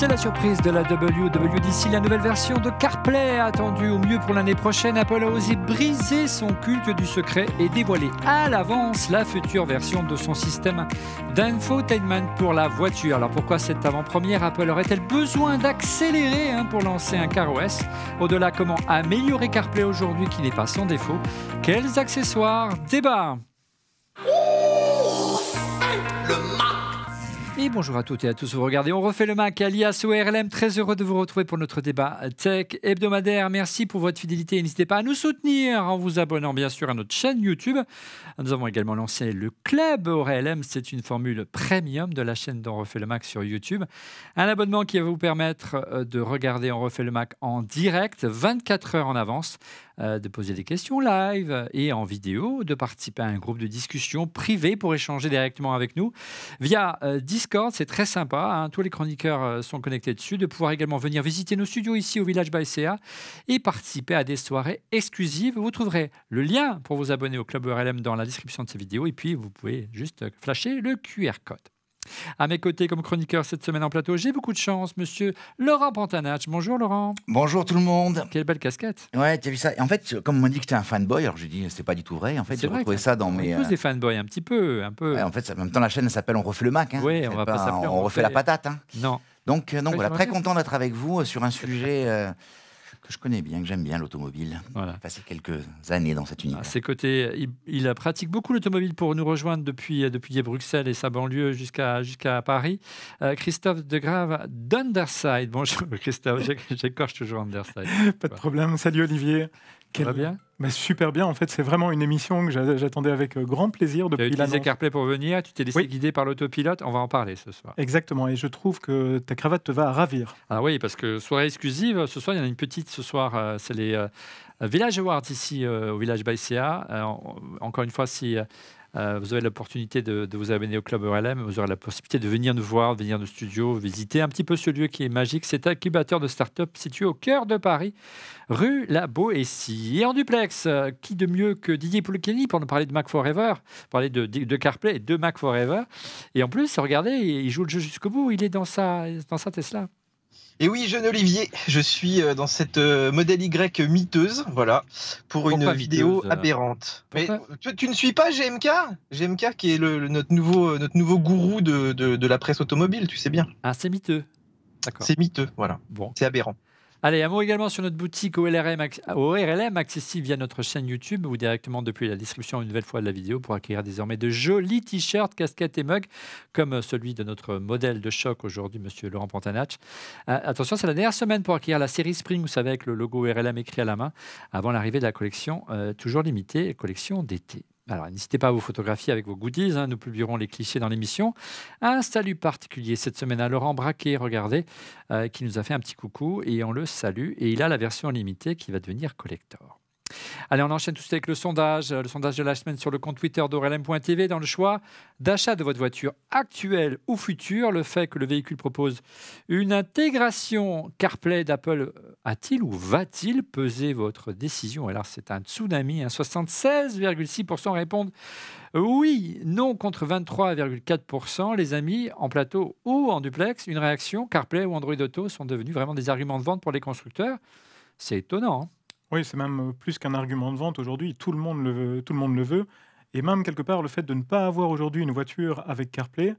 C'est la surprise de la WWDC, la nouvelle version de CarPlay attendue au mieux pour l'année prochaine. Apple a osé briser son culte du secret et dévoiler à l'avance la future version de son système d'infotainment pour la voiture. Alors pourquoi cette avant-première? Apple aurait-elle besoin d'accélérer pour lancer un CarOS? Au-delà, comment améliorer CarPlay aujourd'hui qui n'est pas sans défaut? Quels accessoires? Débat. Et bonjour à toutes et à tous, vous regardez On refait le Mac, alias ORLM, très heureux de vous retrouver pour notre débat tech hebdomadaire. Merci pour votre fidélité et n'hésitez pas à nous soutenir en vous abonnant bien sûr à notre chaîne YouTube. Nous avons également lancé le Club ORLM, c'est une formule premium de la chaîne d'On refait le Mac sur YouTube. Un abonnement qui va vous permettre de regarder On refait le Mac en direct, 24 heures en avance, de poser des questions live et en vidéo, de participer à un groupe de discussion privé pour échanger directement avec nous via Discord, c'est très sympa, tous les chroniqueurs sont connectés dessus, de pouvoir également venir visiter nos studios ici au Village by CA et participer à des soirées exclusives. Vous trouverez le lien pour vous abonner au Club ORLM dans la description de cette vidéo et puis vous pouvez juste flasher le QR code. À mes côtés, comme chroniqueur cette semaine en plateau, j'ai beaucoup de chance, monsieur Laurent Pantanach. Bonjour Laurent. Bonjour tout le monde. Quelle belle casquette. Ouais, tu as vu ça? En fait, comme on m'a dit que tu es un fanboy, alors j'ai dit c'est pas du tout vrai. En fait, j'ai retrouvé ça dans mes. Tous des fanboys, un petit peu. Ouais, en fait, en même temps, la chaîne s'appelle On refait le Mac. Oui, on va pas s'appeler. On refait la patate. Non. Donc voilà, très content d'être avec vous sur un sujet que je connais bien, que j'aime bien, l'automobile. Voilà. J'ai passé quelques années dans cet univers. À ses côtés, il pratique beaucoup l'automobile pour nous rejoindre depuis Bruxelles et sa banlieue jusqu'à Paris. Christophe Degrave d'Underside. Bonjour Christophe, j'écorche toujours Underside. Pas de problème. Salut Olivier. Ça va bien? Super bien. En fait, c'est vraiment une émission que j'attendais avec grand plaisir depuis l'annonce. Tu as utilisé CarPlay pour venir, tu t'es laissé guider par l'autopilote. On va en parler ce soir. Exactement. Et je trouve que ta cravate te va ravir. Ah oui, parce que soirée exclusive, ce soir, il y en a une petite ce soir. C'est les Village Awards ici au Village by CA. Encore une fois, si vous avez l'opportunité de vous abonner au Club ORLM, vous aurez la possibilité de venir nous voir, de venir au studio, visiter un petit peu ce lieu qui est magique. C'est un incubateur de start-up situé au cœur de Paris, rue La Boétie. Et en duplex, qui de mieux que Didier Poulecani pour nous parler de Mac Forever, parler de CarPlay et de Mac Forever. Et en plus, regardez, il joue le jeu jusqu'au bout, il est dans sa Tesla. Et oui, jeune Olivier, je suis dans cette modèle Y miteuse, voilà, pour une vidéo aberrante. Mais tu ne suis pas GMK? GMK qui est notre nouveau gourou de la presse automobile, tu sais bien. Ah, c'est miteux. D'accord. C'est miteux, voilà. Bon. C'est aberrant. Allez, un mot également sur notre boutique ORLM, accessible via notre chaîne YouTube ou directement depuis la description une nouvelle fois de la vidéo pour acquérir désormais de jolis t-shirts, casquettes et mugs comme celui de notre modèle de choc aujourd'hui, monsieur Laurent Pantanach. Attention, c'est la dernière semaine pour acquérir la série Spring, vous savez, avec le logo ORLM écrit à la main, avant l'arrivée de la collection toujours limitée, collection d'été. Alors, n'hésitez pas à vous photographier avec vos goodies. Nous publierons les clichés dans l'émission. Un salut particulier cette semaine à Laurent Braquet, regardez, qui nous a fait un petit coucou et on le salue. Et il a la version limitée qui va devenir collector. Allez, on enchaîne tout de suite avec le sondage de la semaine sur le compte Twitter d'ORLM.tv. Dans le choix d'achat de votre voiture actuelle ou future, le fait que le véhicule propose une intégration CarPlay d'Apple a-t-il ou va-t-il peser votre décision? Alors, c'est un tsunami. 76,6% répondent oui, non contre 23,4%. Les amis, en plateau ou en duplex, une réaction, CarPlay ou Android Auto sont devenus vraiment des arguments de vente pour les constructeurs. C'est étonnant, hein? Oui, c'est même plus qu'un argument de vente aujourd'hui. Tout le monde le veut. Et même quelque part, le fait de ne pas avoir aujourd'hui une voiture avec CarPlay,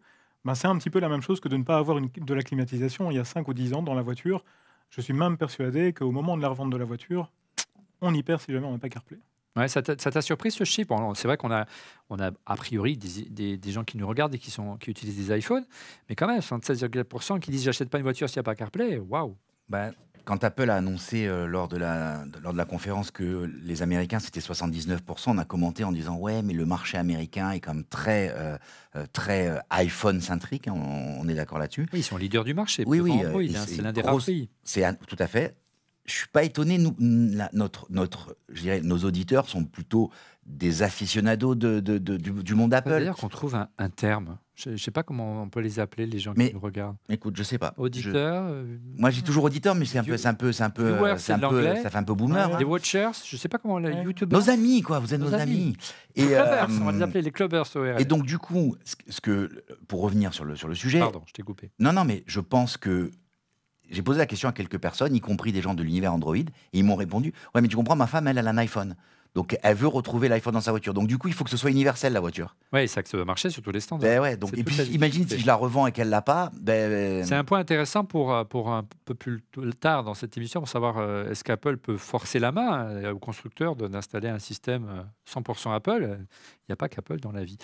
c'est un petit peu la même chose que de ne pas avoir de la climatisation il y a 5 ou 10 ans dans la voiture. Je suis même persuadé qu'au moment de la revente de la voiture, on y perd si jamais on n'a pas CarPlay. Ouais, ça t'a surpris ce chiffre? C'est vrai qu'on a a priori des gens qui nous regardent et qui utilisent des iPhones, mais quand même, 76,4% qui disent j'achète pas une voiture s'il n'y a pas CarPlay. Waouh! Quand Apple a annoncé lors de la conférence que les Américains c'était 79%, on a commenté en disant ouais, mais le marché américain est quand même très iPhone centrique, hein, on est d'accord là-dessus. Oui, ils sont leaders du marché. Oui, Android, c'est l'un des rares pays. Tout à fait. Je suis pas étonné. Je dirais, nos auditeurs sont plutôt des aficionados du monde Apple. D'ailleurs, qu'on trouve un terme. Je ne sais pas comment on peut les appeler, les gens qui nous regardent. Écoute, je sais pas. Auditeurs. Moi, j'ai toujours auditeur, mais ça fait un peu boomer. Les watchers, je ne sais pas comment les YouTubers. Nos amis, quoi. Vous êtes nos amis. Les clubbers, on va les appeler les clubbers. Et donc, du coup, pour revenir sur le sujet. Pardon, je t'ai coupé. Non, mais je pense que j'ai posé la question à quelques personnes, y compris des gens de l'univers Android, et ils m'ont répondu, ouais, mais tu comprends, ma femme, elle a un iPhone. Donc, elle veut retrouver l'iPhone dans sa voiture. Donc, du coup, il faut que ce soit universel, la voiture. Oui, ça doit marcher sur tous les stands. Ben ouais, donc, et puis, imagine si je la revends et qu'elle l'a pas. C'est un point intéressant pour un peu plus tard dans cette émission, pour savoir est-ce qu'Apple peut forcer la main aux constructeurs d'installer un système 100% Apple. Il n'y a pas qu'Apple dans la vie.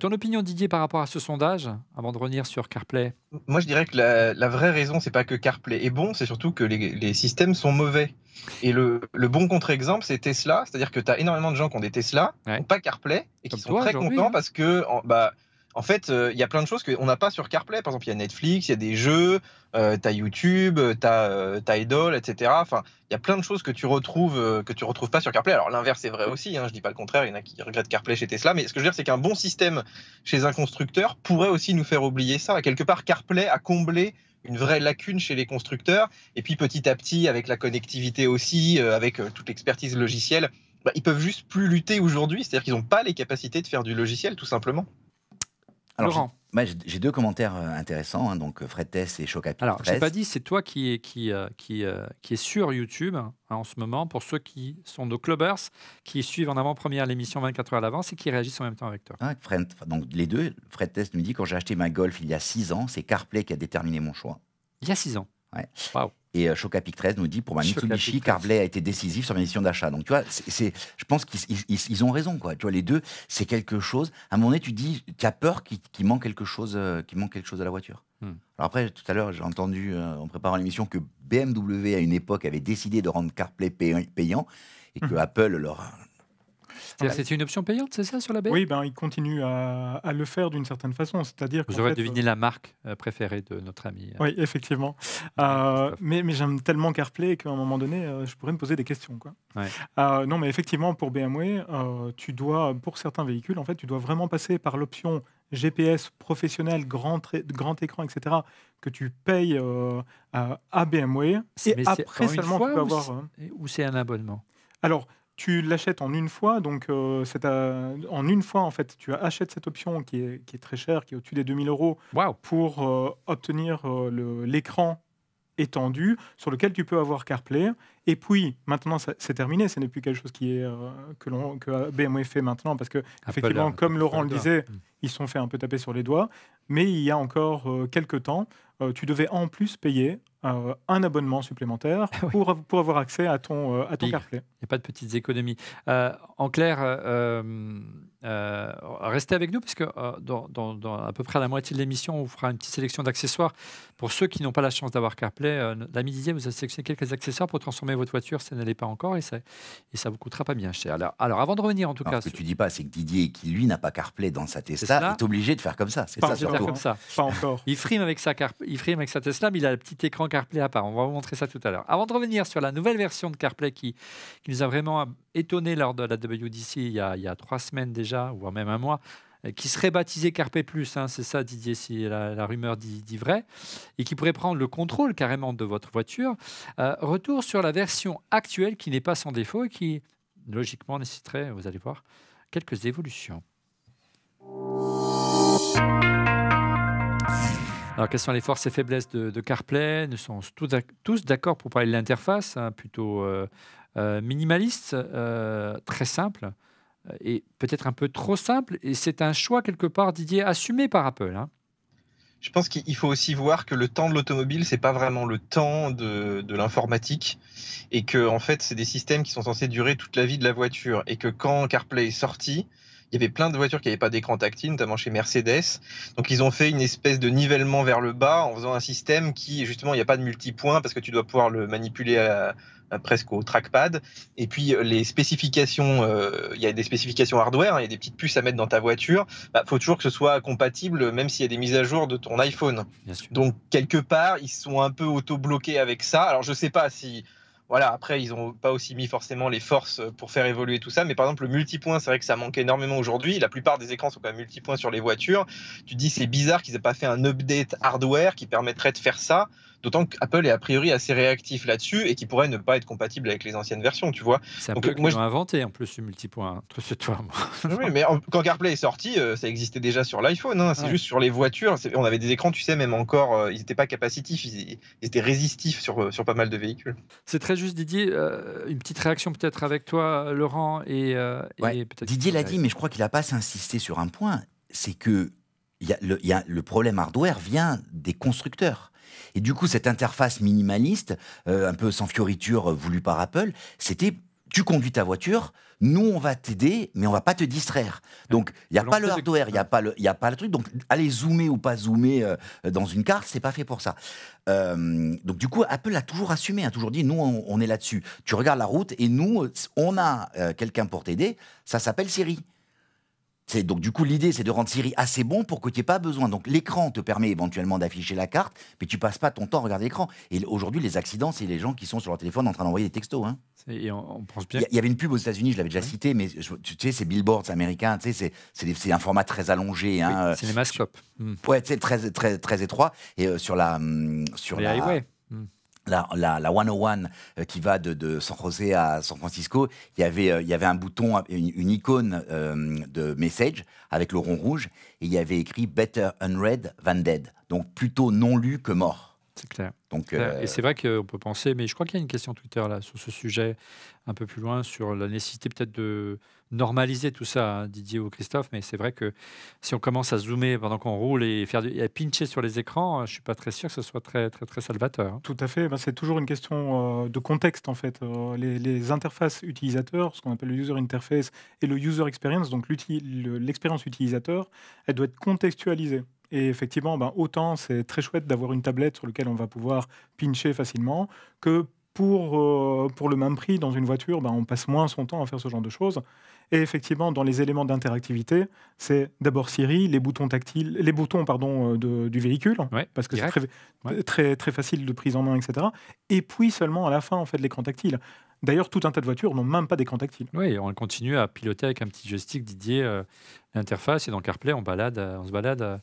Ton opinion, Didier, par rapport à ce sondage, avant de revenir sur CarPlay? Moi, je dirais que la vraie raison, c'est pas que CarPlay est bon, c'est surtout que les systèmes sont mauvais. Et le bon contre-exemple, c'est Tesla. C'est-à-dire que tu as énormément de gens qui ont des Tesla, qui n'ont pas CarPlay, et qui sont très contents parce que, en fait, il y a plein de choses qu'on n'a pas sur CarPlay. Par exemple, il y a Netflix, il y a des jeux, tu as YouTube, tu as Tidal, etc. Enfin, il y a plein de choses que tu retrouves pas sur CarPlay. Alors, l'inverse est vrai aussi, hein, je dis pas le contraire, il y en a qui regrettent CarPlay chez Tesla. Mais ce que je veux dire, c'est qu'un bon système chez un constructeur pourrait aussi nous faire oublier ça. Quelque part, CarPlay a comblé une vraie lacune chez les constructeurs. Et puis petit à petit, avec la connectivité aussi, avec toute l'expertise logicielle, ils peuvent juste plus lutter aujourd'hui. C'est-à-dire qu'ils n'ont pas les capacités de faire du logiciel, tout simplement. Alors, Laurent. J'ai deux commentaires intéressants, hein, donc Fred Test et Chocapic 13. Alors, je n'ai pas dit, c'est toi qui est sur YouTube en ce moment, pour ceux qui sont nos clubbers, qui suivent en avant-première l'émission 24 heures à l'avance et qui réagissent en même temps avec toi. Ah, donc les deux, Fred Test me dit, quand j'ai acheté ma Golf il y a 6 ans, c'est CarPlay qui a déterminé mon choix. Il y a 6 ans. Ouais. Wow. Et Chocapic 13 nous dit, pour ma Mitsubishi, CarPlay a été décisif sur ma décision d'achat. Donc, tu vois, je pense qu'ils ont raison, quoi. Tu vois, les deux, c'est quelque chose. À un moment donné, tu dis, tu as peur qu'il manque quelque chose, à la voiture. Alors après, tout à l'heure, j'ai entendu, en préparant l'émission, que BMW, à une époque, avait décidé de rendre CarPlay payant et que Apple leur... C'était une option payante, c'est ça, sur la BM? Oui, ils continuent à le faire d'une certaine façon. C'est-à-dire Vous aurez deviné la marque préférée de notre ami. Oui, effectivement. Mais j'aime tellement CarPlay qu'à un moment donné, je pourrais me poser des questions, quoi. Ouais. Non, mais effectivement, pour BMW, tu dois, pour certains véhicules, en fait, tu dois vraiment passer par l'option GPS professionnel, grand écran, etc., que tu payes à BMW. Et après seulement, tu peux avoir... Ou c'est un abonnement? Alors, tu l'achètes en une fois, donc en une fois, en fait, tu achètes cette option qui est très chère, qui est au-dessus des 2000 € pour obtenir l'écran étendu sur lequel tu peux avoir CarPlay. Et puis, maintenant, c'est terminé. Ce n'est plus quelque chose que BMW fait maintenant parce que, effectivement, comme Laurent le disait, ils se sont fait un peu taper sur les doigts. Mais il y a encore quelques temps, tu devais en plus payer un abonnement supplémentaire pour avoir accès à ton CarPlay. Il n'y a pas de petites économies. En clair, restez avec nous parce que dans à peu près la moitié de l'émission, on vous fera une petite sélection d'accessoires. Pour ceux qui n'ont pas la chance d'avoir CarPlay, l'ami Didier vous a sélectionné quelques accessoires pour transformer votre voiture si elle ne l'est pas encore et ça vous coûtera pas bien cher. Alors avant de revenir en tout cas... Ce que tu dis pas, c'est que Didier, qui lui n'a pas CarPlay dans sa Tesla, est obligé de faire comme ça. C'est ça surtout. Comme ça. Pas encore. Il frime avec sa Tesla, mais il a le petit écran CarPlay à part. On va vous montrer ça tout à l'heure. Avant de revenir sur la nouvelle version de CarPlay qui nous a vraiment étonné lors de la WDC il y a 3 semaines déjà, voire même un mois, qui serait baptisé CarPlay Plus, hein, c'est ça Didier, si la rumeur dit vrai, et qui pourrait prendre le contrôle carrément de votre voiture. Retour sur la version actuelle qui n'est pas sans défaut et qui logiquement nécessiterait, vous allez voir, quelques évolutions. Alors, quelles sont les forces et faiblesses de CarPlay? Nous sommes tous d'accord pour parler de l'interface, hein, plutôt minimaliste, très simple, et peut-être un peu trop simple. Et c'est un choix, quelque part, Didier, assumé par Apple. Hein. Je pense qu'il faut aussi voir que le temps de l'automobile, c'est pas vraiment le temps de l'informatique, et que en fait, c'est des systèmes qui sont censés durer toute la vie de la voiture, et que quand CarPlay est sorti, il y avait plein de voitures qui n'avaient pas d'écran tactile, notamment chez Mercedes. Donc, ils ont fait une espèce de nivellement vers le bas en faisant un système qui, justement, il n'y a pas de multipoint parce que tu dois pouvoir le manipuler presque au trackpad. Et puis, les spécifications, il y a des spécifications hardware, il y a des petites puces à mettre dans ta voiture. Faut toujours que ce soit compatible, même s'il y a des mises à jour de ton iPhone. Donc, quelque part, ils sont un peu auto-bloqués avec ça. Alors, je ne sais pas si... Voilà, après, ils n'ont pas aussi mis forcément les forces pour faire évoluer tout ça. Mais par exemple, le multipoint, c'est vrai que ça manque énormément aujourd'hui. La plupart des écrans sont quand même multipoints sur les voitures. Tu te dis, c'est bizarre qu'ils n'aient pas fait un update hardware qui permettrait de faire ça. D'autant qu'Apple est a priori assez réactif là-dessus et qui pourrait ne pas être compatible avec les anciennes versions, tu vois. C'est un peu qu'ils l'ont inventé en plus, ce multipoint, entre toi et moi. Oui, mais quand CarPlay est sorti, ça existait déjà sur l'iPhone. Hein. C'est juste sur les voitures. On avait des écrans, tu sais, même encore, ils n'étaient pas capacitifs, ils étaient résistifs sur pas mal de véhicules. C'est très juste, Didier. Une petite réaction peut-être avec toi, Laurent, et peut-être Didier l'a dit, mais je crois qu'il n'a pas assez insisté sur un point, c'est que le problème hardware vient des constructeurs. Et du coup, cette interface minimaliste, un peu sans fioriture voulue par Apple, c'était tu conduis ta voiture, nous on va t'aider, mais on va pas te distraire. Donc il n'y a pas le hardware, il n'y a pas le truc. Donc aller zoomer ou pas zoomer dans une carte, c'est pas fait pour ça. Donc du coup, Apple a toujours assumé, a toujours dit nous on est là-dessus. Tu regardes la route et nous on a quelqu'un pour t'aider. Ça s'appelle Siri. Donc du coup l'idée c'est de rendre Siri assez bon pour que tu n'aies pas besoin. Donc l'écran te permet éventuellement d'afficher la carte, mais tu passes pas ton temps à regarder l'écran. Et aujourd'hui les accidents c'est les gens qui sont sur leur téléphone en train d'envoyer des textos. Hein. Et on pense bien. Il y avait une pub aux États-Unis, je l'avais déjà cité, mais tu sais c'est billboards américains, tu sais c'est un format très allongé. Hein, c'est les mascopes. Ouais, tu sais très très très étroit et sur la highway. La 101 qui va de San José à San Francisco, il y avait un bouton, une icône de message avec le rond rouge et il y avait écrit Better unread than dead, donc plutôt non lu que mort. C'est clair. Donc, et c'est vrai qu'on peut penser, mais je crois qu'il y a une question Twitter là sur ce sujet un peu plus loin sur la nécessité peut-être de normaliser tout ça, hein, Didier ou Christophe, mais c'est vrai que si on commence à zoomer pendant qu'on roule et à pincher sur les écrans, je suis pas très sûr que ce soit très très très salvateur. Hein. Tout à fait, c'est toujours une question de contexte en fait. Les interfaces utilisateurs, ce qu'on appelle le user interface et le user experience, donc l'expérience utilisateur, elle doit être contextualisée. Et effectivement, autant c'est très chouette d'avoir une tablette sur laquelle on va pouvoir pincher facilement, que pour le même prix, dans une voiture, on passe moins son temps à faire ce genre de choses. Et effectivement, dans les éléments d'interactivité, c'est d'abord Siri, les boutons tactiles, du véhicule, parce que c'est très, très facile de prise en main, etc. Et puis seulement à la fin, en fait, l'écran tactile. D'ailleurs, tout un tas de voitures n'ont même pas d'écran tactile. Oui, on continue à piloter avec un petit joystick, Didier, l'interface, et dans CarPlay, on se balade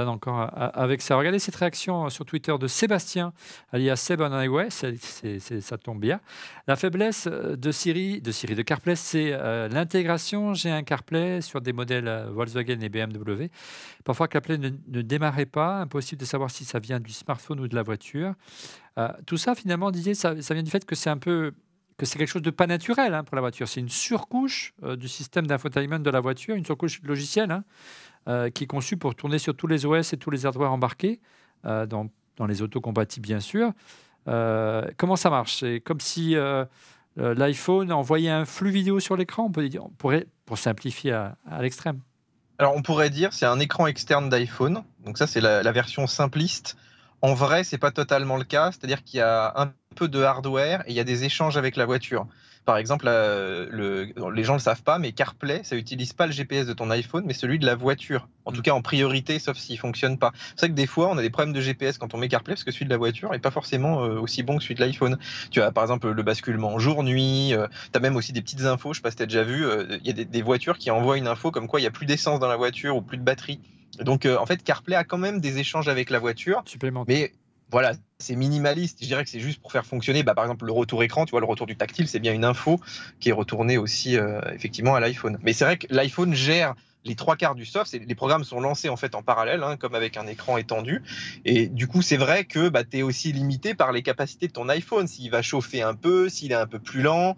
encore avec ça. Regardez cette réaction sur Twitter de Sébastien, alias Seb on Highway, ça tombe bien. La faiblesse de CarPlay, c'est l'intégration. J'ai un CarPlay sur des modèles Volkswagen et BMW. Parfois, CarPlay ne démarrait pas. Impossible de savoir si ça vient du smartphone ou de la voiture. Tout ça, finalement, Didier, ça vient du fait que c'est quelque chose de pas naturel pour la voiture. C'est une surcouche du système d'infotainment de la voiture, une surcouche logicielle qui est conçue pour tourner sur tous les OS et tous les hardware embarqués, dans les autos compatibles bien sûr. Comment ça marche? C'est comme si l'iPhone envoyait un flux vidéo sur l'écran, on pourrait, pour simplifier à l'extrême. Alors on pourrait dire c'est un écran externe d'iPhone, donc ça c'est la version simpliste. En vrai, c'est pas totalement le cas, c'est-à-dire qu'il y a un peu de hardware et il y a des échanges avec la voiture. Par exemple, les gens ne le savent pas, mais CarPlay, ça n'utilise pas le GPS de ton iPhone, mais celui de la voiture. En tout cas, en priorité, sauf s'il ne fonctionne pas. C'est vrai que des fois, on a des problèmes de GPS quand on met CarPlay, parce que celui de la voiture n'est pas forcément aussi bon que celui de l'iPhone. Tu as par exemple le basculement jour-nuit, tu as même aussi des petites infos, je ne sais pas si tu as déjà vu, il y a des voitures qui envoient une info comme quoi il n'y a plus d'essence dans la voiture ou plus de batterie. Donc, en fait, CarPlay a quand même des échanges avec la voiture. Mais voilà, c'est minimaliste. Je dirais que c'est juste pour faire fonctionner, par exemple, le retour écran. Tu vois, le retour du tactile, c'est bien une info qui est retournée aussi, effectivement, à l'iPhone. Mais c'est vrai que l'iPhone gère les 3/4 du soft. Les programmes sont lancés, en fait, en parallèle, comme avec un écran étendu. Et du coup, c'est vrai que tu es aussi limité par les capacités de ton iPhone. S'il va chauffer un peu, s'il est un peu plus lent,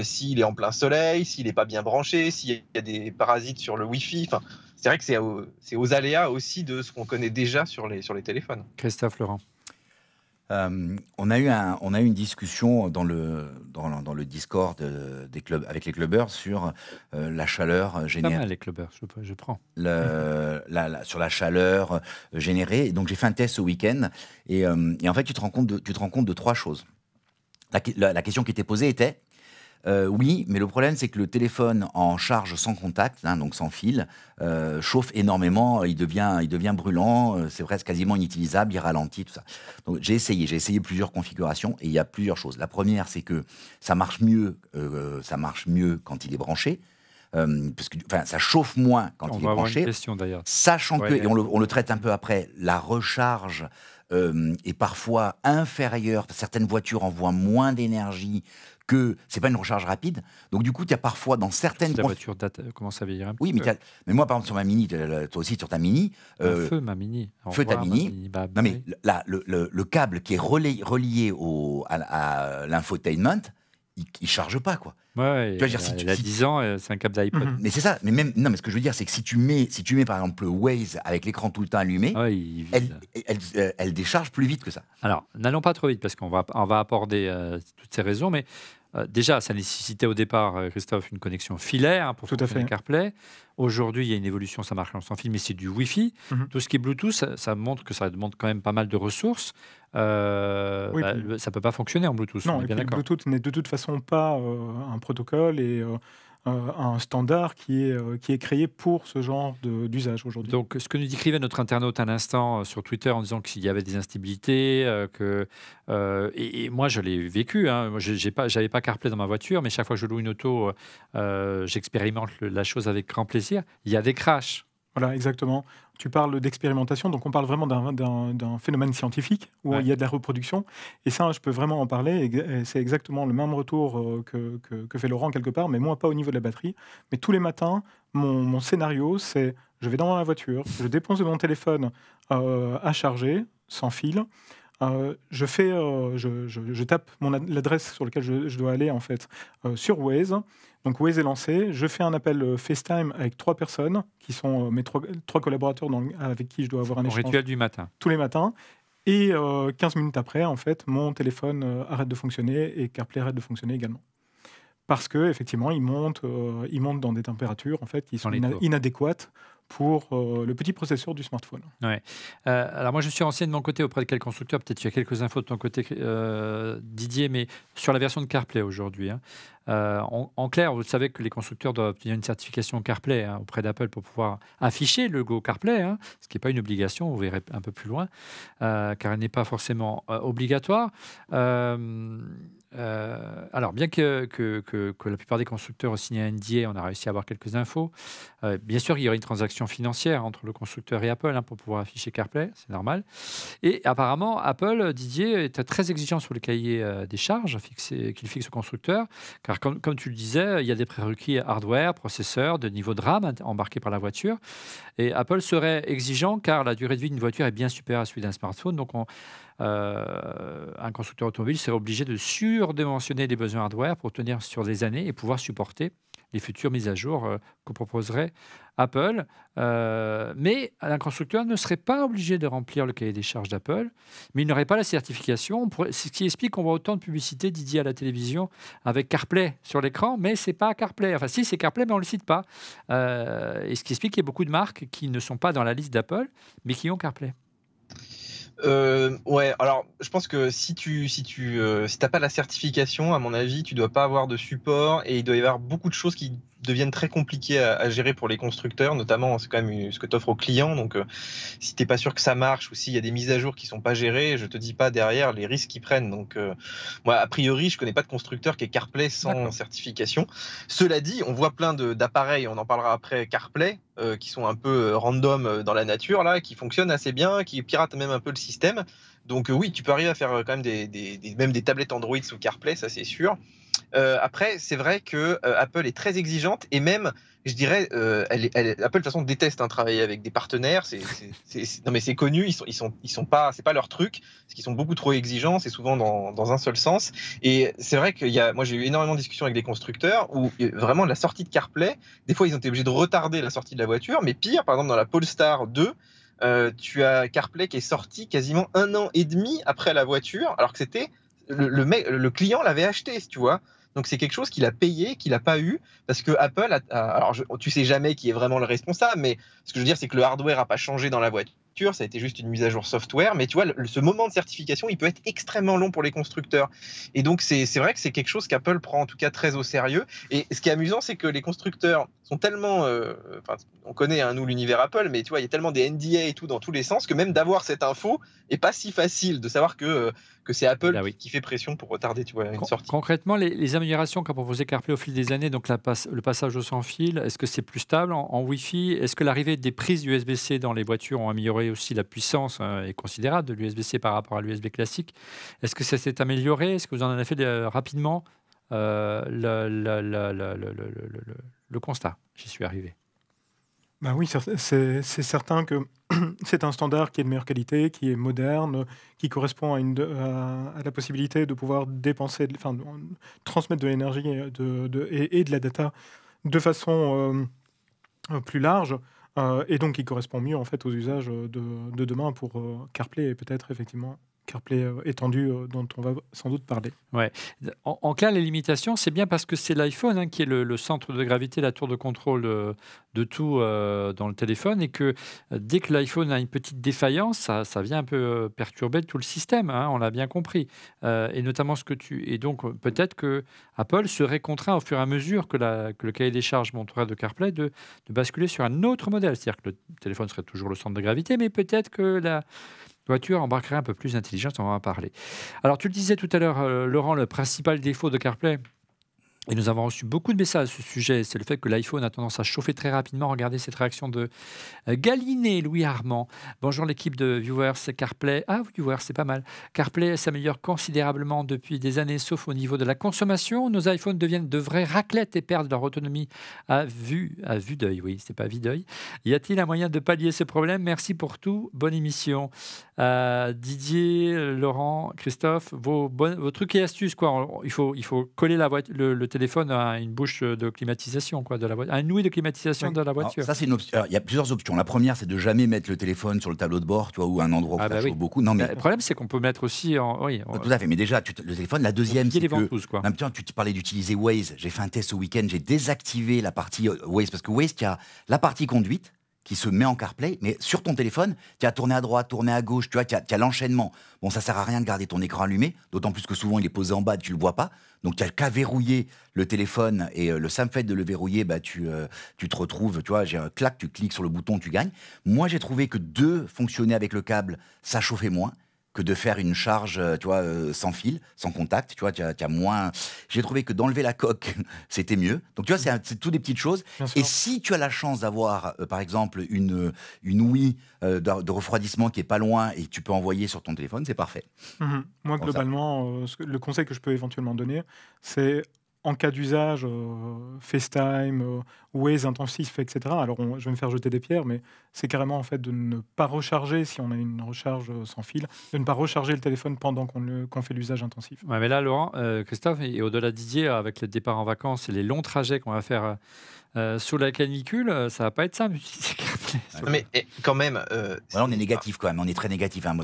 s'il est en plein soleil, s'il n'est pas bien branché, s'il y a des parasites sur le Wi-Fi. Enfin, c'est vrai que c'est aux aléas aussi de ce qu'on connaît déjà sur les téléphones. Christophe, Laurent. On a eu une discussion dans le Discord des clubs, avec les clubbers sur la chaleur générée. Pas mal les clubbers, je prends. Sur la chaleur générée. Et donc j'ai fait un test ce week-end et en fait tu te rends compte de trois choses. La question qui était posée était oui, mais le problème c'est que le téléphone en charge sans contact, donc sans fil, chauffe énormément, il devient brûlant, c'est presque quasiment inutilisable, il ralentit, tout ça. Donc j'ai essayé plusieurs configurations et il y a plusieurs choses. La première c'est que ça marche mieux quand il est branché. parce que ça chauffe moins quand On il va est avoir branché. une question d'ailleurs. Sachant que, Ouais. et on le traite un peu après, la recharge est parfois inférieure. Certaines voitures envoient moins d'énergie que. C'est pas une recharge rapide. Donc, du coup, il y a parfois dans certaines. Si la voiture date, commence à vieillir un Oui, petit peu. mais moi, par exemple, sur ma Mini, toi aussi sur ta Mini. Un feu, ma Mini. Au Feu ta revoir, ma Mini. Bye Non, mais bye. là, le câble qui est relié à l'infotainment, il charge pas, quoi. Ouais, Tu vas dire, il a 10 ans, c'est un câble d'iPod. Mhm. Mais c'est ça. Mais ce que je veux dire, c'est que si tu mets par exemple le Waze avec l'écran tout le temps allumé, Ouais, il vide. elle décharge plus vite que ça. Alors, n'allons pas trop vite parce qu'on va aborder toutes ces raisons, mais déjà, ça nécessitait au départ, Christophe, une connexion filaire pour Tout à fonctionner fait. CarPlay. Aujourd'hui, il y a une évolution, ça marche sans fil, mais c'est du Wi-Fi. Mhm. Tout ce qui est Bluetooth, ça montre que ça demande quand même pas mal de ressources. Oui, Ça ne peut pas fonctionner en Bluetooth, Non, on est et bien puis le d'accord. Bluetooth n'est de toute façon pas un protocole et un standard qui est créé pour ce genre d'usage aujourd'hui. Donc, ce que nous décrivait notre internaute à l'instant sur Twitter en disant qu'il y avait des instabilités, et moi je l'ai vécu. Hein. Moi, j'avais pas CarPlay dans ma voiture, mais chaque fois que je loue une auto, j'expérimente la chose avec grand plaisir. Il y a des crashs. Voilà, exactement. Tu parles d'expérimentation, donc on parle vraiment d'un phénomène scientifique où Ouais. il y a de la reproduction. Et ça, je peux vraiment en parler. Et c'est exactement le même retour que fait Laurent quelque part, mais moi, pas au niveau de la batterie. Mais tous les matins, mon scénario, c'est je vais dans la voiture, je dépose mon téléphone à charger, sans fil. Je tape l'adresse sur laquelle je dois aller en fait sur Waze. Donc Waze est lancé. Je fais un appel FaceTime avec 3 personnes qui sont mes trois collaborateurs avec qui je dois avoir un Mon échange rituel du matin. tous les matins. Et 15 minutes après, en fait, mon téléphone arrête de fonctionner et CarPlay arrête de fonctionner également. Parce que effectivement, il monte dans des températures en fait qui sont Dans les tours. inadéquates pour le petit processeur du smartphone. Ouais. Alors moi, je suis renseigné de mon côté auprès de quel constructeur. Peut-être qu'il y a quelques infos de ton côté, Didier, mais sur la version de CarPlay aujourd'hui. Hein. En clair, vous savez que les constructeurs doivent obtenir une certification CarPlay hein, auprès d'Apple pour pouvoir afficher le logo CarPlay, hein, ce qui n'est pas une obligation, vous verrez un peu plus loin, car elle n'est pas forcément obligatoire. Alors, bien que la plupart des constructeurs ont signé un NDA, on a réussi à avoir quelques infos. Bien sûr, il y aurait une transaction financière entre le constructeur et Apple hein, pour pouvoir afficher CarPlay, c'est normal. Et apparemment, Apple, Didier, est très exigeant sur le cahier des charges qu'il fixe au constructeur, car comme tu le disais, il y a des prérequis hardware, processeur, de niveau de RAM embarqué par la voiture. Et Apple serait exigeant car la durée de vie d'une voiture est bien supérieure à celui d'un smartphone. Donc, un constructeur automobile serait obligé de surdimensionner les besoins hardware pour tenir sur des années et pouvoir supporter les futures mises à jour que proposerait Apple. Mais un constructeur ne serait pas obligé de remplir le cahier des charges d'Apple, mais il n'aurait pas la certification. C'est ce qui explique qu'on voit autant de publicité, Didier, à la télévision avec CarPlay sur l'écran, mais c'est pas CarPlay. Enfin, si, c'est CarPlay, mais on ne le cite pas. Et ce qui explique qu'il y a beaucoup de marques qui ne sont pas dans la liste d'Apple, mais qui ont CarPlay. Ouais, alors je pense que si t'as pas la certification, à mon avis, tu dois pas avoir de support et il doit y avoir beaucoup de choses qui deviennent très compliquées à gérer pour les constructeurs, notamment c'est quand même ce que tu offres aux clients. Donc si t'es pas sûr que ça marche ou s'il y a des mises à jour qui sont pas gérées, je te dis pas derrière les risques qu'ils prennent. Donc moi, a priori, je connais pas de constructeur qui est CarPlay sans certification. Cela dit, on voit plein d'appareils, on en parlera après, CarPlay, qui sont un peu random dans la nature, là, qui fonctionnent assez bien, qui piratent même un peu le système. Donc oui, tu peux arriver à faire quand même même des tablettes Android sous CarPlay, ça c'est sûr. Après, c'est vrai que Apple est très exigeante et même, je dirais, Apple de toute façon déteste travailler avec des partenaires. Non mais c'est connu, ils sont pas, c'est pas leur truc, parce qu'ils sont beaucoup trop exigeants. C'est souvent dans un seul sens. Et c'est vrai moi j'ai eu énormément de discussions avec des constructeurs où vraiment la sortie de CarPlay, des fois ils ont été obligés de retarder la sortie de la voiture, mais pire, par exemple dans la Polestar 2. Tu as CarPlay qui est sorti quasiment 1 an et demi après la voiture, alors que c'était le client l'avait acheté, tu vois. Donc c'est quelque chose qu'il a payé, qu'il n'a pas eu, parce que Apple alors tu sais jamais qui est vraiment le responsable, mais ce que je veux dire c'est que le hardware n'a pas changé dans la voiture. ça a été juste une mise à jour software, mais tu vois, ce moment de certification, il peut être extrêmement long pour les constructeurs. Et donc, c'est vrai que c'est quelque chose qu'Apple prend en tout cas très au sérieux. Et ce qui est amusant, c'est que les constructeurs sont tellement... on connaît, hein, nous, l'univers Apple, mais tu vois, il y a tellement des NDA et tout dans tous les sens que même d'avoir cette info n'est pas si facile de savoir que c'est Apple qui fait pression pour retarder, tu vois, une sortie. Concrètement, les améliorations qu'a proposé CarPlay au fil des années, donc le passage au sans fil, est-ce que c'est plus stable en Wi-Fi? Est-ce que l'arrivée des prises USB-C dans les voitures ont amélioré aussi la puissance est considérable de l'USB-C par rapport à l'USB classique? Est-ce que ça s'est amélioré? Est-ce que vous en avez fait rapidement le constat? J'y suis arrivé. Bah oui, c'est certain que c'est un standard qui est de meilleure qualité, qui est moderne, qui correspond à la possibilité de pouvoir transmettre de l'énergie et de la data de façon plus large, et donc qui correspond mieux en fait aux usages de demain pour CarPlay et peut-être effectivement CarPlay étendu dont on va sans doute parler. Ouais. En clair, les limitations, c'est bien parce que c'est l'iPhone qui est le centre de gravité, la tour de contrôle de tout dans le téléphone, et que dès que l'iPhone a une petite défaillance, ça vient un peu perturber tout le système, hein, on l'a bien compris. Et notamment Et donc, peut-être que Apple serait contraint, au fur et à mesure que le cahier des charges montrerait de CarPlay, de basculer sur un autre modèle. C'est-à-dire que le téléphone serait toujours le centre de gravité, mais peut-être que la voiture embarquerait un peu plus d'intelligence, on va en parler. Alors, tu le disais tout à l'heure, Laurent, le principal défaut de CarPlay, et nous avons reçu beaucoup de messages à ce sujet, c'est le fait que l'iPhone a tendance à chauffer très rapidement. Regardez cette réaction de Galiné, Louis Armand. Bonjour l'équipe de Viewers, CarPlay. Ah, Viewers, c'est pas mal. CarPlay s'améliore considérablement depuis des années, sauf au niveau de la consommation. Nos iPhones deviennent de vraies raclettes et perdent leur autonomie à vue d'œil. Oui, c'est pas vue d'œil. Y a-t-il un moyen de pallier ce problème? Merci pour tout. Bonne émission. Didier, Laurent, Christophe, vos trucs et astuces, quoi. Il faut coller le téléphone à une bouche de climatisation, quoi, de la voiture, à une ouïe de climatisation de la voiture. Alors, ça, c'est une option. Il y a plusieurs options. La première, c'est de jamais mettre le téléphone sur le tableau de bord, tu vois, ou un endroit où ça chauffe beaucoup. Non, mais le problème, c'est qu'on peut mettre aussi tout à fait. Mais déjà, le téléphone. La deuxième, c'est que même temps, tu parlais d'utiliser Waze. J'ai fait un test ce week-end. J'ai désactivé la partie Waze parce que Waze, tu as la partie conduite qui se met en CarPlay, mais sur ton téléphone, tu as tourné à droite, tourné à gauche, tu vois, tu as l'enchaînement. Bon, ça sert à rien de garder ton écran allumé, d'autant plus que souvent il est posé en bas, tu le vois pas. Donc tu as qu'à verrouiller le téléphone, et le simple fait de le verrouiller, bah, tu te retrouves, tu vois, j'ai un clac, tu cliques sur le bouton, tu gagnes. Moi, j'ai trouvé que fonctionner avec le câble, ça chauffait moins que de faire une charge, tu vois, sans fil, sans contact, tu vois, tu as moins... J'ai trouvé que d'enlever la coque, c'était mieux. Donc, tu vois, c'est tout des petites choses. Et si tu as la chance d'avoir, par exemple, une ouïe de refroidissement qui est pas loin et que tu peux envoyer sur ton téléphone, c'est parfait. Moi, globalement, le conseil que je peux éventuellement donner, c'est en cas d'usage, FaceTime, Waze intensif, etc. Alors, je vais me faire jeter des pierres, mais c'est carrément en fait de ne pas recharger si on a une recharge sans fil, de ne pas recharger le téléphone pendant qu'on fait l'usage intensif. Ouais, mais là, Laurent, Christophe, et au-delà de Didier, avec le départ en vacances et les longs trajets qu'on va faire sous la canicule, ça va pas être simple d'utiliser CarPlay. Mais quand même... on est négatif quand même, on est très négatif. Hein,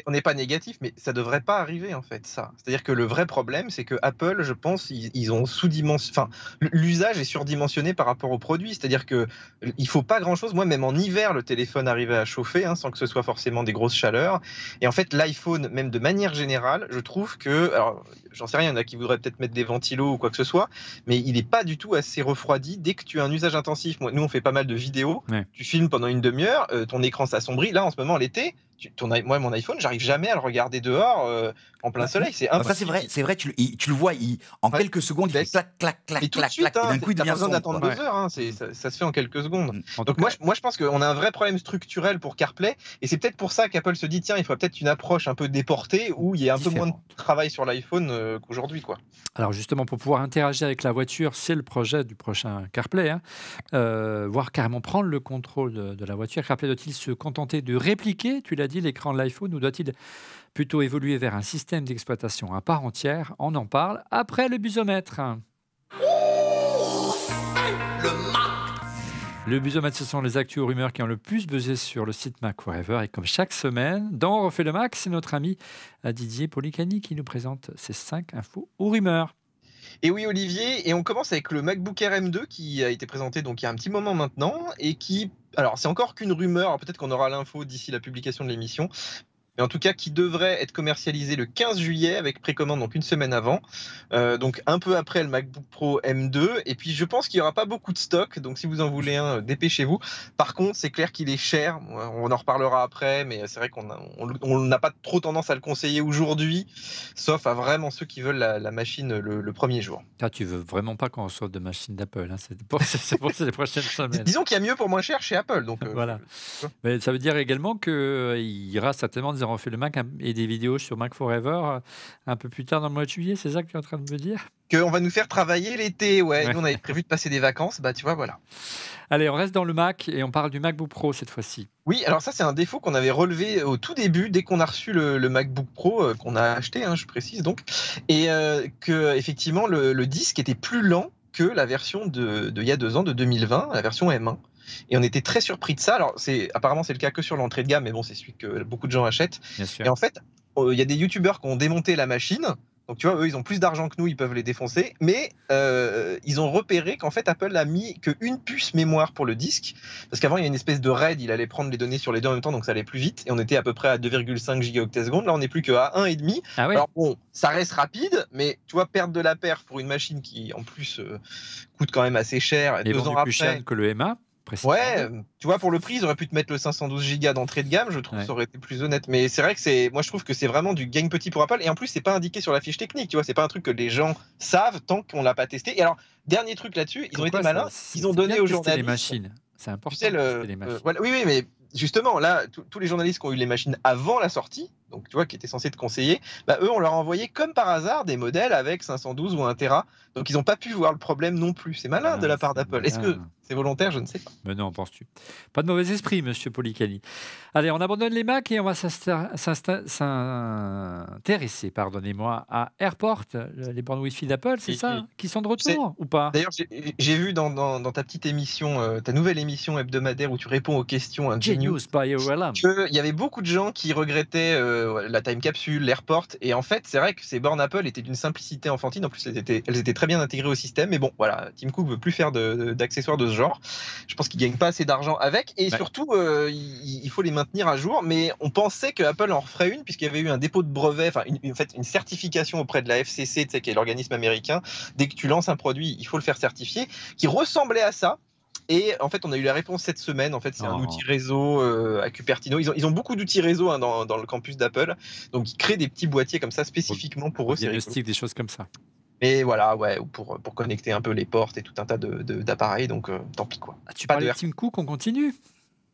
on n'est pas négatif, mais ça devrait pas arriver en fait, ça. C'est-à-dire que le vrai problème, c'est que Apple, je pense, ils ont sous-dimensionné... Enfin, l'usage est surdimensionné par rapport au produit. C'est-à-dire qu'il faut pas grand-chose. Moi, même en hiver, le téléphone arrivait à chauffer, hein, sans que ce soit forcément des grosses chaleurs. Et en fait, l'iPhone, même de manière générale, je trouve que... Alors, j'en sais rien, il y en a qui voudraient peut-être mettre des ventilos ou quoi que ce soit, mais il n'est pas du tout assez refroidi dès que tu as un usage intensif. Nous, on fait pas mal de vidéos. Ouais. Tu filmes pendant une demi-heure, ton écran s'assombrit. Là, en ce moment, l'été, moi, mon iPhone, j'arrive jamais à le regarder dehors en plein soleil. C'est impossible. Ça, c'est vrai, tu le vois, en quelques secondes, il fait clac, clac, clac, et tout de suite, clac, et d'un coup, il devient besoin d'attendre 2 heures. Hein, ça se fait en quelques secondes. Donc, moi, je pense qu'on a un vrai problème structurel pour CarPlay, et c'est peut-être pour ça qu'Apple se dit, tiens, il faut peut-être une approche un peu déportée, où il y a un peu moins de travail sur l'iPhone qu'aujourd'hui, quoi. Alors, justement, pour pouvoir interagir avec la voiture, c'est le projet du prochain CarPlay, hein. Voire carrément prendre le contrôle de la voiture. CarPlay doit-il se contenter de répliquer, tu l'as dit, l'écran de l'iPhone, ou doit-il plutôt évoluer vers un système d'exploitation à part entière? On en parle après le busomètre. Le busomètre, ce sont les actus ou rumeurs qui ont le plus buzzé sur le site Mac Forever. Et comme chaque semaine, dans On refait le Mac, c'est notre ami Didier Policani qui nous présente ces 5 infos ou rumeurs. Et oui, Olivier, et on commence avec le MacBook Air M2 qui a été présenté donc il y a un petit moment maintenant et qui, alors c'est encore qu'une rumeur, alors peut-être qu'on aura l'info d'ici la publication de l'émission, mais en tout cas qui devrait être commercialisé le 15 juillet avec précommande donc une semaine avant, donc un peu après le MacBook Pro M2. Et puis je pense qu'il n'y aura pas beaucoup de stock, donc si vous en voulez un, dépêchez-vous. Par contre, c'est clair qu'il est cher, on en reparlera après, mais c'est vrai qu'on n'a pas trop tendance à le conseiller aujourd'hui, sauf à vraiment ceux qui veulent la machine le premier jour. Ah, tu veux vraiment pas qu'on reçoive de machine d'Apple, hein, c'est pour les prochaines semaines. Disons qu'il y a mieux pour moins cher chez Apple. Donc, voilà. Mais ça veut dire également qu'il y aura certainement des refait le Mac et des vidéos sur Mac Forever un peu plus tard dans le mois de juillet, c'est ça que tu es en train de me dire? Qu'on va nous faire travailler l'été, ouais. Nous, on avait prévu de passer des vacances, bah tu vois, voilà. Allez, on reste dans le Mac et on parle du MacBook Pro cette fois-ci. Oui, alors ça, c'est un défaut qu'on avait relevé au tout début, dès qu'on a reçu le MacBook Pro, qu'on a acheté, hein, je précise donc, et que effectivement le disque était plus lent que la version de il y a 2 ans, de 2020, la version M1. Et on était très surpris de ça. Alors, apparemment, c'est le cas que sur l'entrée de gamme, mais bon, c'est celui que beaucoup de gens achètent. Bien sûr. Et en fait, il y a des youtubeurs qui ont démonté la machine. Donc, tu vois, eux, ils ont plus d'argent que nous, ils peuvent les défoncer. Mais ils ont repéré qu'en fait, Apple a mis qu'une puce mémoire pour le disque. Parce qu'avant, il y a une espèce de RAID, il allait prendre les données sur les deux en même temps, donc ça allait plus vite. Et on était à peu près à 2,5 gigaoctets secondes. Là, on n'est plus qu'à 1,5. Ah ouais. Alors, bon, ça reste rapide, mais tu vois, perdre de la perf pour une machine qui, en plus, coûte quand même assez cher. Et 2 ans après. Plus cher que le MA. Ouais, tu vois, pour le prix, ils auraient pu te mettre le 512 Go d'entrée de gamme, je trouve que ça aurait été plus honnête. Mais c'est vrai que moi je trouve que c'est vraiment du gain petit pour Apple. Et en plus, c'est pas indiqué sur la fiche technique, tu vois, c'est pas un truc que les gens savent tant qu'on l'a pas testé. Et alors, dernier truc là-dessus, ils ont été malins, ils ont donné aux journalistes. Les machines, c'est important. Tu sais, les machines. voilà, oui, mais justement, là, tous les journalistes qui ont eu les machines avant la sortie, donc tu vois, qui étaient censés te conseiller, bah, eux, on leur a envoyé comme par hasard des modèles avec 512 ou 1 Tera. Donc ils n'ont pas pu voir le problème non plus. C'est malin de la part d'Apple. Est-ce que c'est volontaire? Je ne sais pas. Mais non, penses-tu? Pas de mauvais esprit, monsieur Policani. Allez, on abandonne les Macs et on va s'intéresser, pardonnez-moi, à AirPort, les bornes Wi-Fi d'Apple, c'est ça, qui sont de retour ou pas? D'ailleurs, j'ai vu dans ta petite émission, ta nouvelle émission hebdomadaire où tu réponds aux questions, Genius by ORLM, qu'il y avait beaucoup de gens qui regrettaient la time capsule, l'AirPort, et en fait, c'est vrai que ces bornes Apple étaient d'une simplicité enfantine. En plus, elles étaient très bien intégrées au système, mais bon, voilà, Tim Cook veut plus faire d'accessoires de ce genre. Je pense qu'il gagne pas assez d'argent avec, et surtout, il faut les maintenir à jour. Mais on pensait que Apple en referait une, puisqu'il y avait eu un dépôt de brevet, enfin, une certification auprès de la FCC, tu sais, qui est l'organisme américain. Dès que tu lances un produit, il faut le faire certifier, qui ressemblait à ça. Et en fait, on a eu la réponse cette semaine. En fait, c'est un outil réseau à Cupertino. Ils ont beaucoup d'outils réseau dans le campus d'Apple. Donc, ils créent des petits boîtiers comme ça spécifiquement pour eux. Diagnostic, des choses comme ça. Et voilà, ouais, pour connecter un peu les portes et tout un tas d'appareils. Donc, tant pis quoi. Tu parlais de Tim Cook, on continue.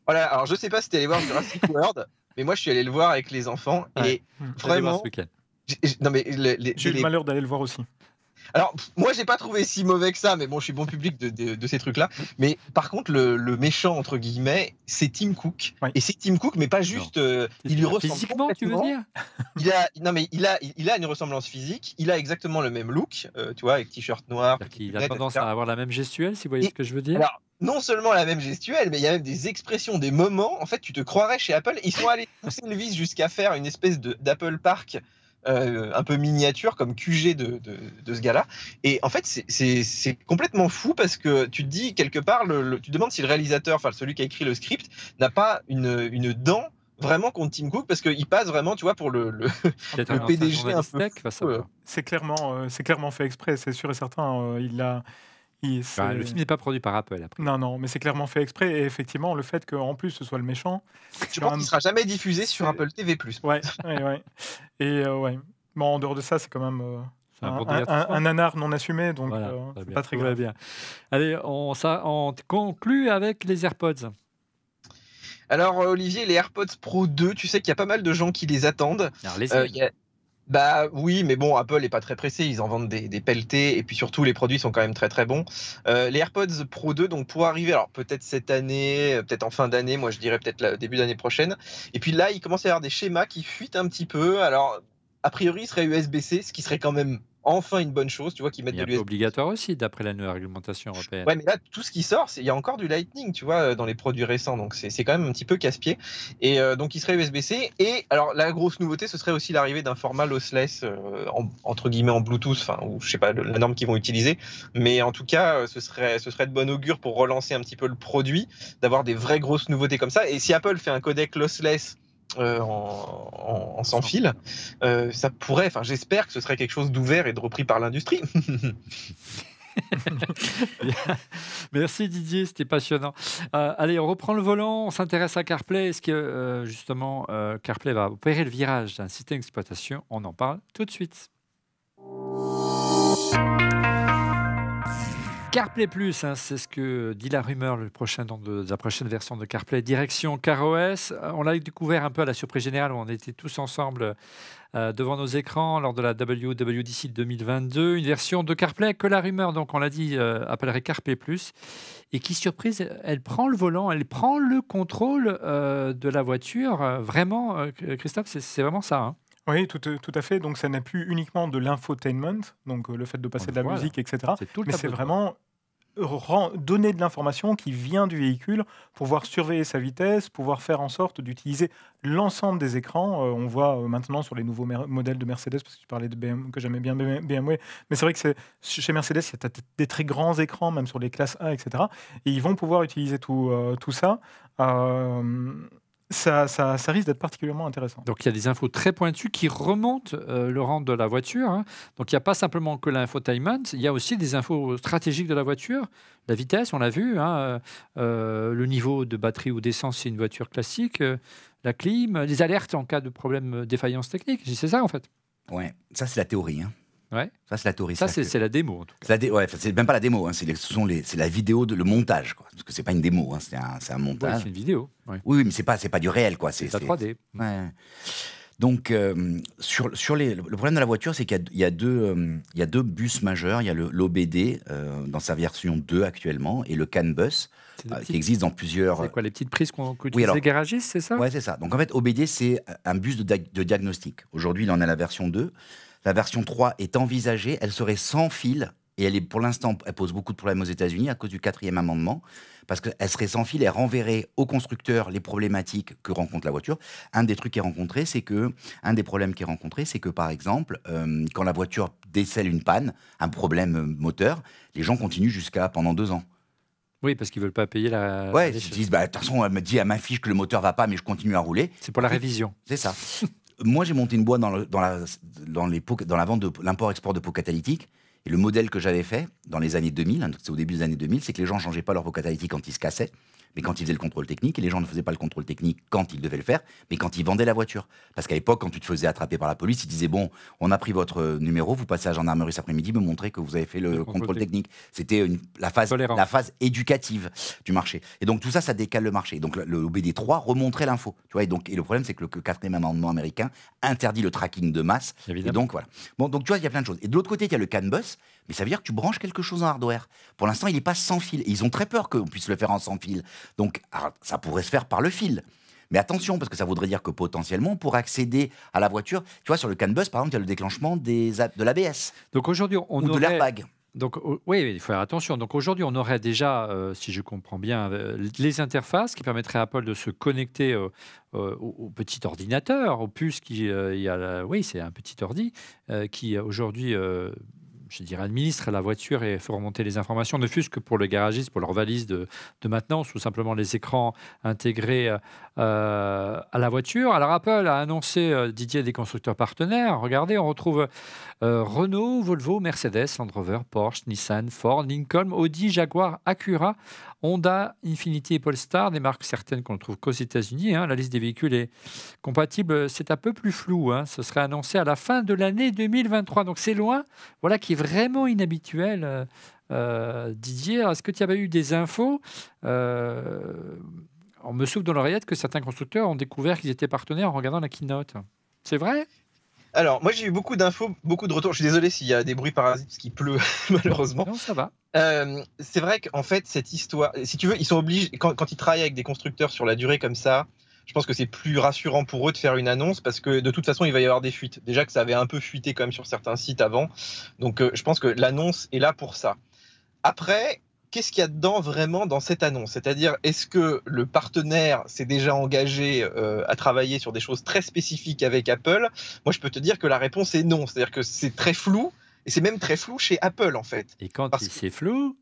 Voilà, alors je sais pas si tu es allé voir Jurassic World, mais moi, je suis allé le voir avec les enfants. Et vraiment. Non, mais j'ai eu le malheur d'aller le voir aussi. Alors, moi, j'ai pas trouvé si mauvais que ça, mais bon, je suis bon public de ces trucs-là. Mais par contre, le méchant, entre guillemets, c'est Tim Cook. Ouais. Et c'est Tim Cook, mais pas juste. Il lui ressemble physiquement, tu veux dire? Il a une ressemblance physique. Il a exactement le même look, tu vois, avec t-shirt noir. Il a tendance à avoir la même gestuelle, si vous voyez ce que je veux dire. Alors, non seulement la même gestuelle, mais il y a même des expressions, des moments. En fait, tu te croirais chez Apple. Ils sont allés pousser le vice jusqu'à faire une espèce d'Apple Park. Un peu miniature comme QG de ce gars-là. Et en fait, c'est complètement fou parce que tu te dis quelque part, tu te demandes si le réalisateur, enfin celui qui a écrit le script, n'a pas une dent vraiment contre Tim Cook parce qu'il passe vraiment, tu vois, pour le PDG un peu fou. C'est clairement fait exprès, c'est sûr et certain. Le film n'est pas produit par Apple. Après. Non, mais c'est clairement fait exprès. Et effectivement, le fait qu'en plus ce soit le méchant. Je pense qu'il ne sera jamais diffusé sur Apple TV+. Ouais. Et bon, en dehors de ça, c'est quand même un nanar non assumé, donc voilà, c'est pas très grave. Bien. Allez, on conclut avec les AirPods. Alors, Olivier, les AirPods Pro 2, tu sais qu'il y a pas mal de gens qui les attendent. Alors, Bah oui, mais bon, Apple n'est pas très pressé, ils en vendent des pelletés, et puis surtout les produits sont quand même très très bons. Les AirPods Pro 2, donc pour arriver, alors peut-être cette année, peut-être en fin d'année, moi je dirais peut-être début d'année prochaine. Et puis là, il commence à y avoir des schémas qui fuitent un petit peu. Alors, a priori, il serait USB-C, ce qui serait quand même enfin une bonne chose, tu vois, qu'ils mettent Il est de un peu l'USB. obligatoire aussi, d'après la nouvelle réglementation européenne. Ouais, mais là, tout ce qui sort, il y a encore du Lightning, tu vois, dans les produits récents. Donc, c'est quand même un petit peu casse-pied. Et donc, il serait USB-C. Et alors, la grosse nouveauté, ce serait aussi l'arrivée d'un format lossless, entre guillemets, en Bluetooth, enfin, ou je sais pas la norme qu'ils vont utiliser. Mais en tout cas, ce serait de bon augure pour relancer un petit peu le produit, d'avoir des vraies grosses nouveautés comme ça. Et si Apple fait un codec lossless en sans fil, ça pourrait, enfin, j'espère que ce serait quelque chose d'ouvert et de repris par l'industrie. Merci Didier, c'était passionnant. Allez, on reprend le volant, on s'intéresse à CarPlay. Est-ce que justement CarPlay va opérer le virage d'un système d'exploitation? On en parle tout de suite. CarPlay Plus, c'est ce que dit la rumeur de la prochaine version de CarPlay, direction CarOS. On l'a découvert un peu à la surprise générale où on était tous ensemble devant nos écrans lors de la WWDC 2022. Une version de CarPlay que la rumeur, donc on l'a dit, appellerait CarPlay Plus. Et qui, surprise, elle prend le volant, elle prend le contrôle de la voiture. Vraiment, Christophe, c'est vraiment ça, hein. Oui, tout à fait. Donc, ça n'est plus uniquement de l'infotainment, donc le fait de passer de la musique, etc. Mais c'est vraiment donner de l'information qui vient du véhicule, pouvoir surveiller sa vitesse, pouvoir faire en sorte d'utiliser l'ensemble des écrans. On voit maintenant sur les nouveaux modèles de Mercedes, parce que tu parlais de BMW, que j'aimais bien BMW, mais c'est vrai que chez Mercedes, il y a des très grands écrans, même sur les classes A, etc. Et ils vont pouvoir utiliser tout ça. Ça risque d'être particulièrement intéressant. Donc il y a des infos très pointues qui remontent le rang de la voiture, hein. Donc il n'y a pas simplement que l'infotainment, il y a aussi des infos stratégiques de la voiture. La vitesse, on l'a vu, hein, le niveau de batterie ou d'essence, c'est une voiture classique, la clim, les alertes en cas de problème défaillance technique. C'est ça en fait. Ouais, ça c'est la théorie, hein. Ouais. Ça, c'est la théorie. Ça, c'est la démo, en tout cas. C'est même pas la démo, hein, c'est la vidéo, le montage, quoi. Parce que c'est pas une démo, hein, c'est un montage. Ouais, c'est une vidéo. Ouais. Oui, mais c'est pas du réel, quoi. C'est la 3D. Ouais. Donc, le problème de la voiture, c'est qu'il y a deux bus majeurs. Il y a l'OBD dans sa version 2 actuellement et le CAN bus qui existe dans plusieurs. C'est quoi, les petites prises qu'utilisent les garagistes, c'est ça? Ouais, c'est ça. Donc, en fait, OBD, c'est un bus de diagnostic. Aujourd'hui, il en a la version 2. La version 3 est envisagée, elle serait sans fil, et pour l'instant, elle pose beaucoup de problèmes aux États-Unis à cause du 4e amendement, parce qu'elle serait sans fil, elle renverrait aux constructeurs les problématiques que rencontre la voiture. Un des problèmes qui est rencontré, c'est que, par exemple, quand la voiture décèle une panne, un problème moteur, les gens continuent pendant 2 ans. Oui, parce qu'ils ne veulent pas payer la... Ouais, ils se disent, de toute façon, elle me dit, elle m'affiche que le moteur va pas, mais je continue à rouler. C'est pour la révision. C'est ça. Moi, j'ai monté une boîte dans la vente de l'import-export de pots catalytiques. Et le modèle que j'avais fait dans les années 2000, hein, c'est au début des années 2000, c'est que les gens ne changeaient pas leur pot catalytique quand ils se cassaient, mais quand ils faisaient le contrôle technique. Et les gens ne faisaient pas le contrôle technique quand ils devaient le faire, mais quand ils vendaient la voiture. Parce qu'à l'époque, quand tu te faisais attraper par la police, ils disaient, bon, on a pris votre numéro, vous passez à la gendarmerie cet après-midi, me montrer que vous avez fait le contrôle technique. C'était la phase éducative du marché. Et donc tout ça, ça décale le marché. Donc le OBD3 remontrait l'info. Tu vois, et le problème, c'est que le 4e amendement américain interdit le tracking de masse. Évidemment. Et donc voilà. Bon, donc tu vois, il y a plein de choses. Et de l'autre côté, il y a le CAN bus, mais ça veut dire que tu branches quelque chose en hardware. Pour l'instant, il n'est pas sans fil. Et ils ont très peur qu'on puisse le faire en sans fil. Donc, ça pourrait se faire par le fil. Mais attention, parce que ça voudrait dire que potentiellement, pour accéder à la voiture, tu vois, sur le CAN bus, par exemple, il y a le déclenchement de l'ABS. Donc aujourd'hui, de l'airbag. Donc oui, il faut faire attention. Donc aujourd'hui, on aurait déjà, si je comprends bien, les interfaces qui permettraient à Apple de se connecter au petit ordinateur, aux puces oui, c'est un petit ordi qui aujourd'hui, je dirais, administre la voiture et fait remonter les informations, ne fût-ce que pour le garagiste, pour leur valise de maintenance, ou simplement les écrans intégrés à la voiture. Alors Apple a annoncé, Didier, des constructeurs partenaires. Regardez, on retrouve Renault, Volvo, Mercedes, Land Rover, Porsche, Nissan, Ford, Lincoln, Audi, Jaguar, Acura, Honda, Infiniti et Polestar, des marques certaines qu'on ne trouve qu'aux États-Unis. Hein. La liste des véhicules est compatible. C'est un peu plus flou. Hein. Ce serait annoncé à la fin de l'année 2023. Donc c'est loin. Voilà qui est vraiment inhabituel. Didier, est-ce que tu avais eu des infos on me souffle dans l'oreillette que certains constructeurs ont découvert qu'ils étaient partenaires en regardant la keynote. C'est vrai ? Alors, moi, j'ai eu beaucoup d'infos, beaucoup de retours. Je suis désolé s'il y a des bruits parasites parce qu'il pleut, malheureusement. Non, ça va. C'est vrai qu'en fait, cette histoire, si tu veux, ils sont obligés, quand ils travaillent avec des constructeurs sur la durée comme ça, je pense que c'est plus rassurant pour eux de faire une annonce parce que de toute façon, il va y avoir des fuites. Déjà que ça avait un peu fuité quand même sur certains sites avant. Donc, je pense que l'annonce est là pour ça. Après, qu'est-ce qu'il y a dedans vraiment dans cette annonce? C'est-à-dire, est-ce que le partenaire s'est déjà engagé à travailler sur des choses très spécifiques avec Apple? Moi, je peux te dire que la réponse est non. C'est-à-dire que c'est très flou, et c'est même très flou chez Apple, en fait. Et quand c'est flou?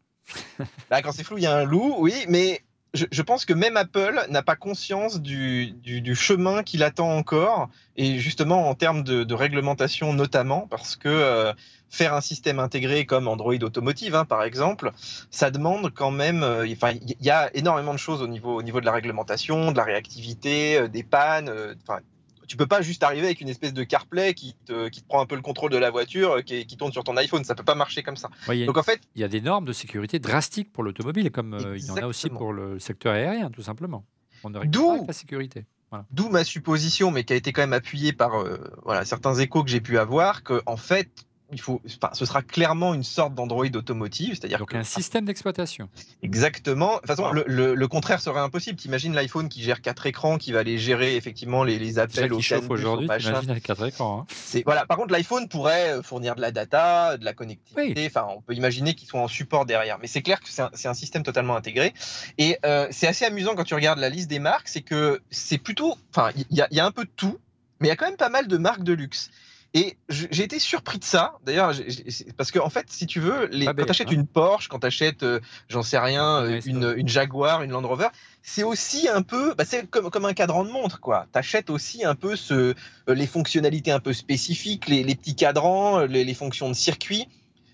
Quand c'est flou, il y a un loup, oui, mais je pense que même Apple n'a pas conscience du chemin qu'il attend encore, et justement en termes de réglementation notamment, parce que faire un système intégré comme Android Automotive, hein, par exemple, ça demande quand même, il y a énormément de choses au niveau de la réglementation, de la réactivité, des pannes, tu peux pas juste arriver avec une espèce de CarPlay qui te prend un peu le contrôle de la voiture, qui tourne sur ton iPhone. Ça peut pas marcher comme ça. Ouais, donc en fait, il y a des normes de sécurité drastiques pour l'automobile, comme il y en a aussi pour le secteur aérien, tout simplement. On ne règle pas avec la sécurité. Voilà. D'où ma supposition, mais qui a été quand même appuyée par certains échos que j'ai pu avoir, que en fait, ce sera clairement une sorte d'Android automotive, c'est-à-dire donc un système d'exploitation. Exactement. De toute façon, le contraire serait impossible. T'imagines l'iPhone qui gère 4 écrans, qui va aller gérer effectivement les appels au chauffe aujourd'hui. T'imagines avec 4 écrans. Hein. Voilà. Par contre, l'iPhone pourrait fournir de la data, de la connectivité. Oui. Enfin, on peut imaginer qu'ils soient en support derrière. Mais c'est clair que c'est un système totalement intégré. Et c'est assez amusant quand tu regardes la liste des marques, c'est que c'est plutôt, il y a un peu de tout, mais il y a quand même pas mal de marques de luxe. Et j'ai été surpris de ça, d'ailleurs, parce que en fait, si tu veux, quand tu achètes une Porsche, quand tu achètes, j'en sais rien, une Jaguar, une Land Rover, c'est aussi un peu, c'est comme un cadran de montre, quoi. Tu achètes aussi un peu les fonctionnalités un peu spécifiques, les petits cadrans, les fonctions de circuit.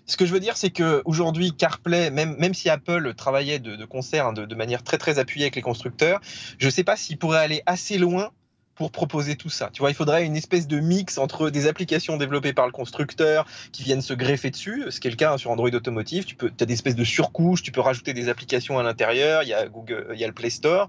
Ce que je veux dire, c'est qu'aujourd'hui, CarPlay, même si Apple travaillait de concert, hein, de manière très très appuyée avec les constructeurs, je ne sais pas s'il pourrait aller assez loin pour proposer tout ça. Tu vois, il faudrait une espèce de mix entre des applications développées par le constructeur qui viennent se greffer dessus, ce qui est le cas sur Android Automotive. Tu as des espèces de surcouches, tu peux rajouter des applications à l'intérieur, il y a Google, il y a le Play Store.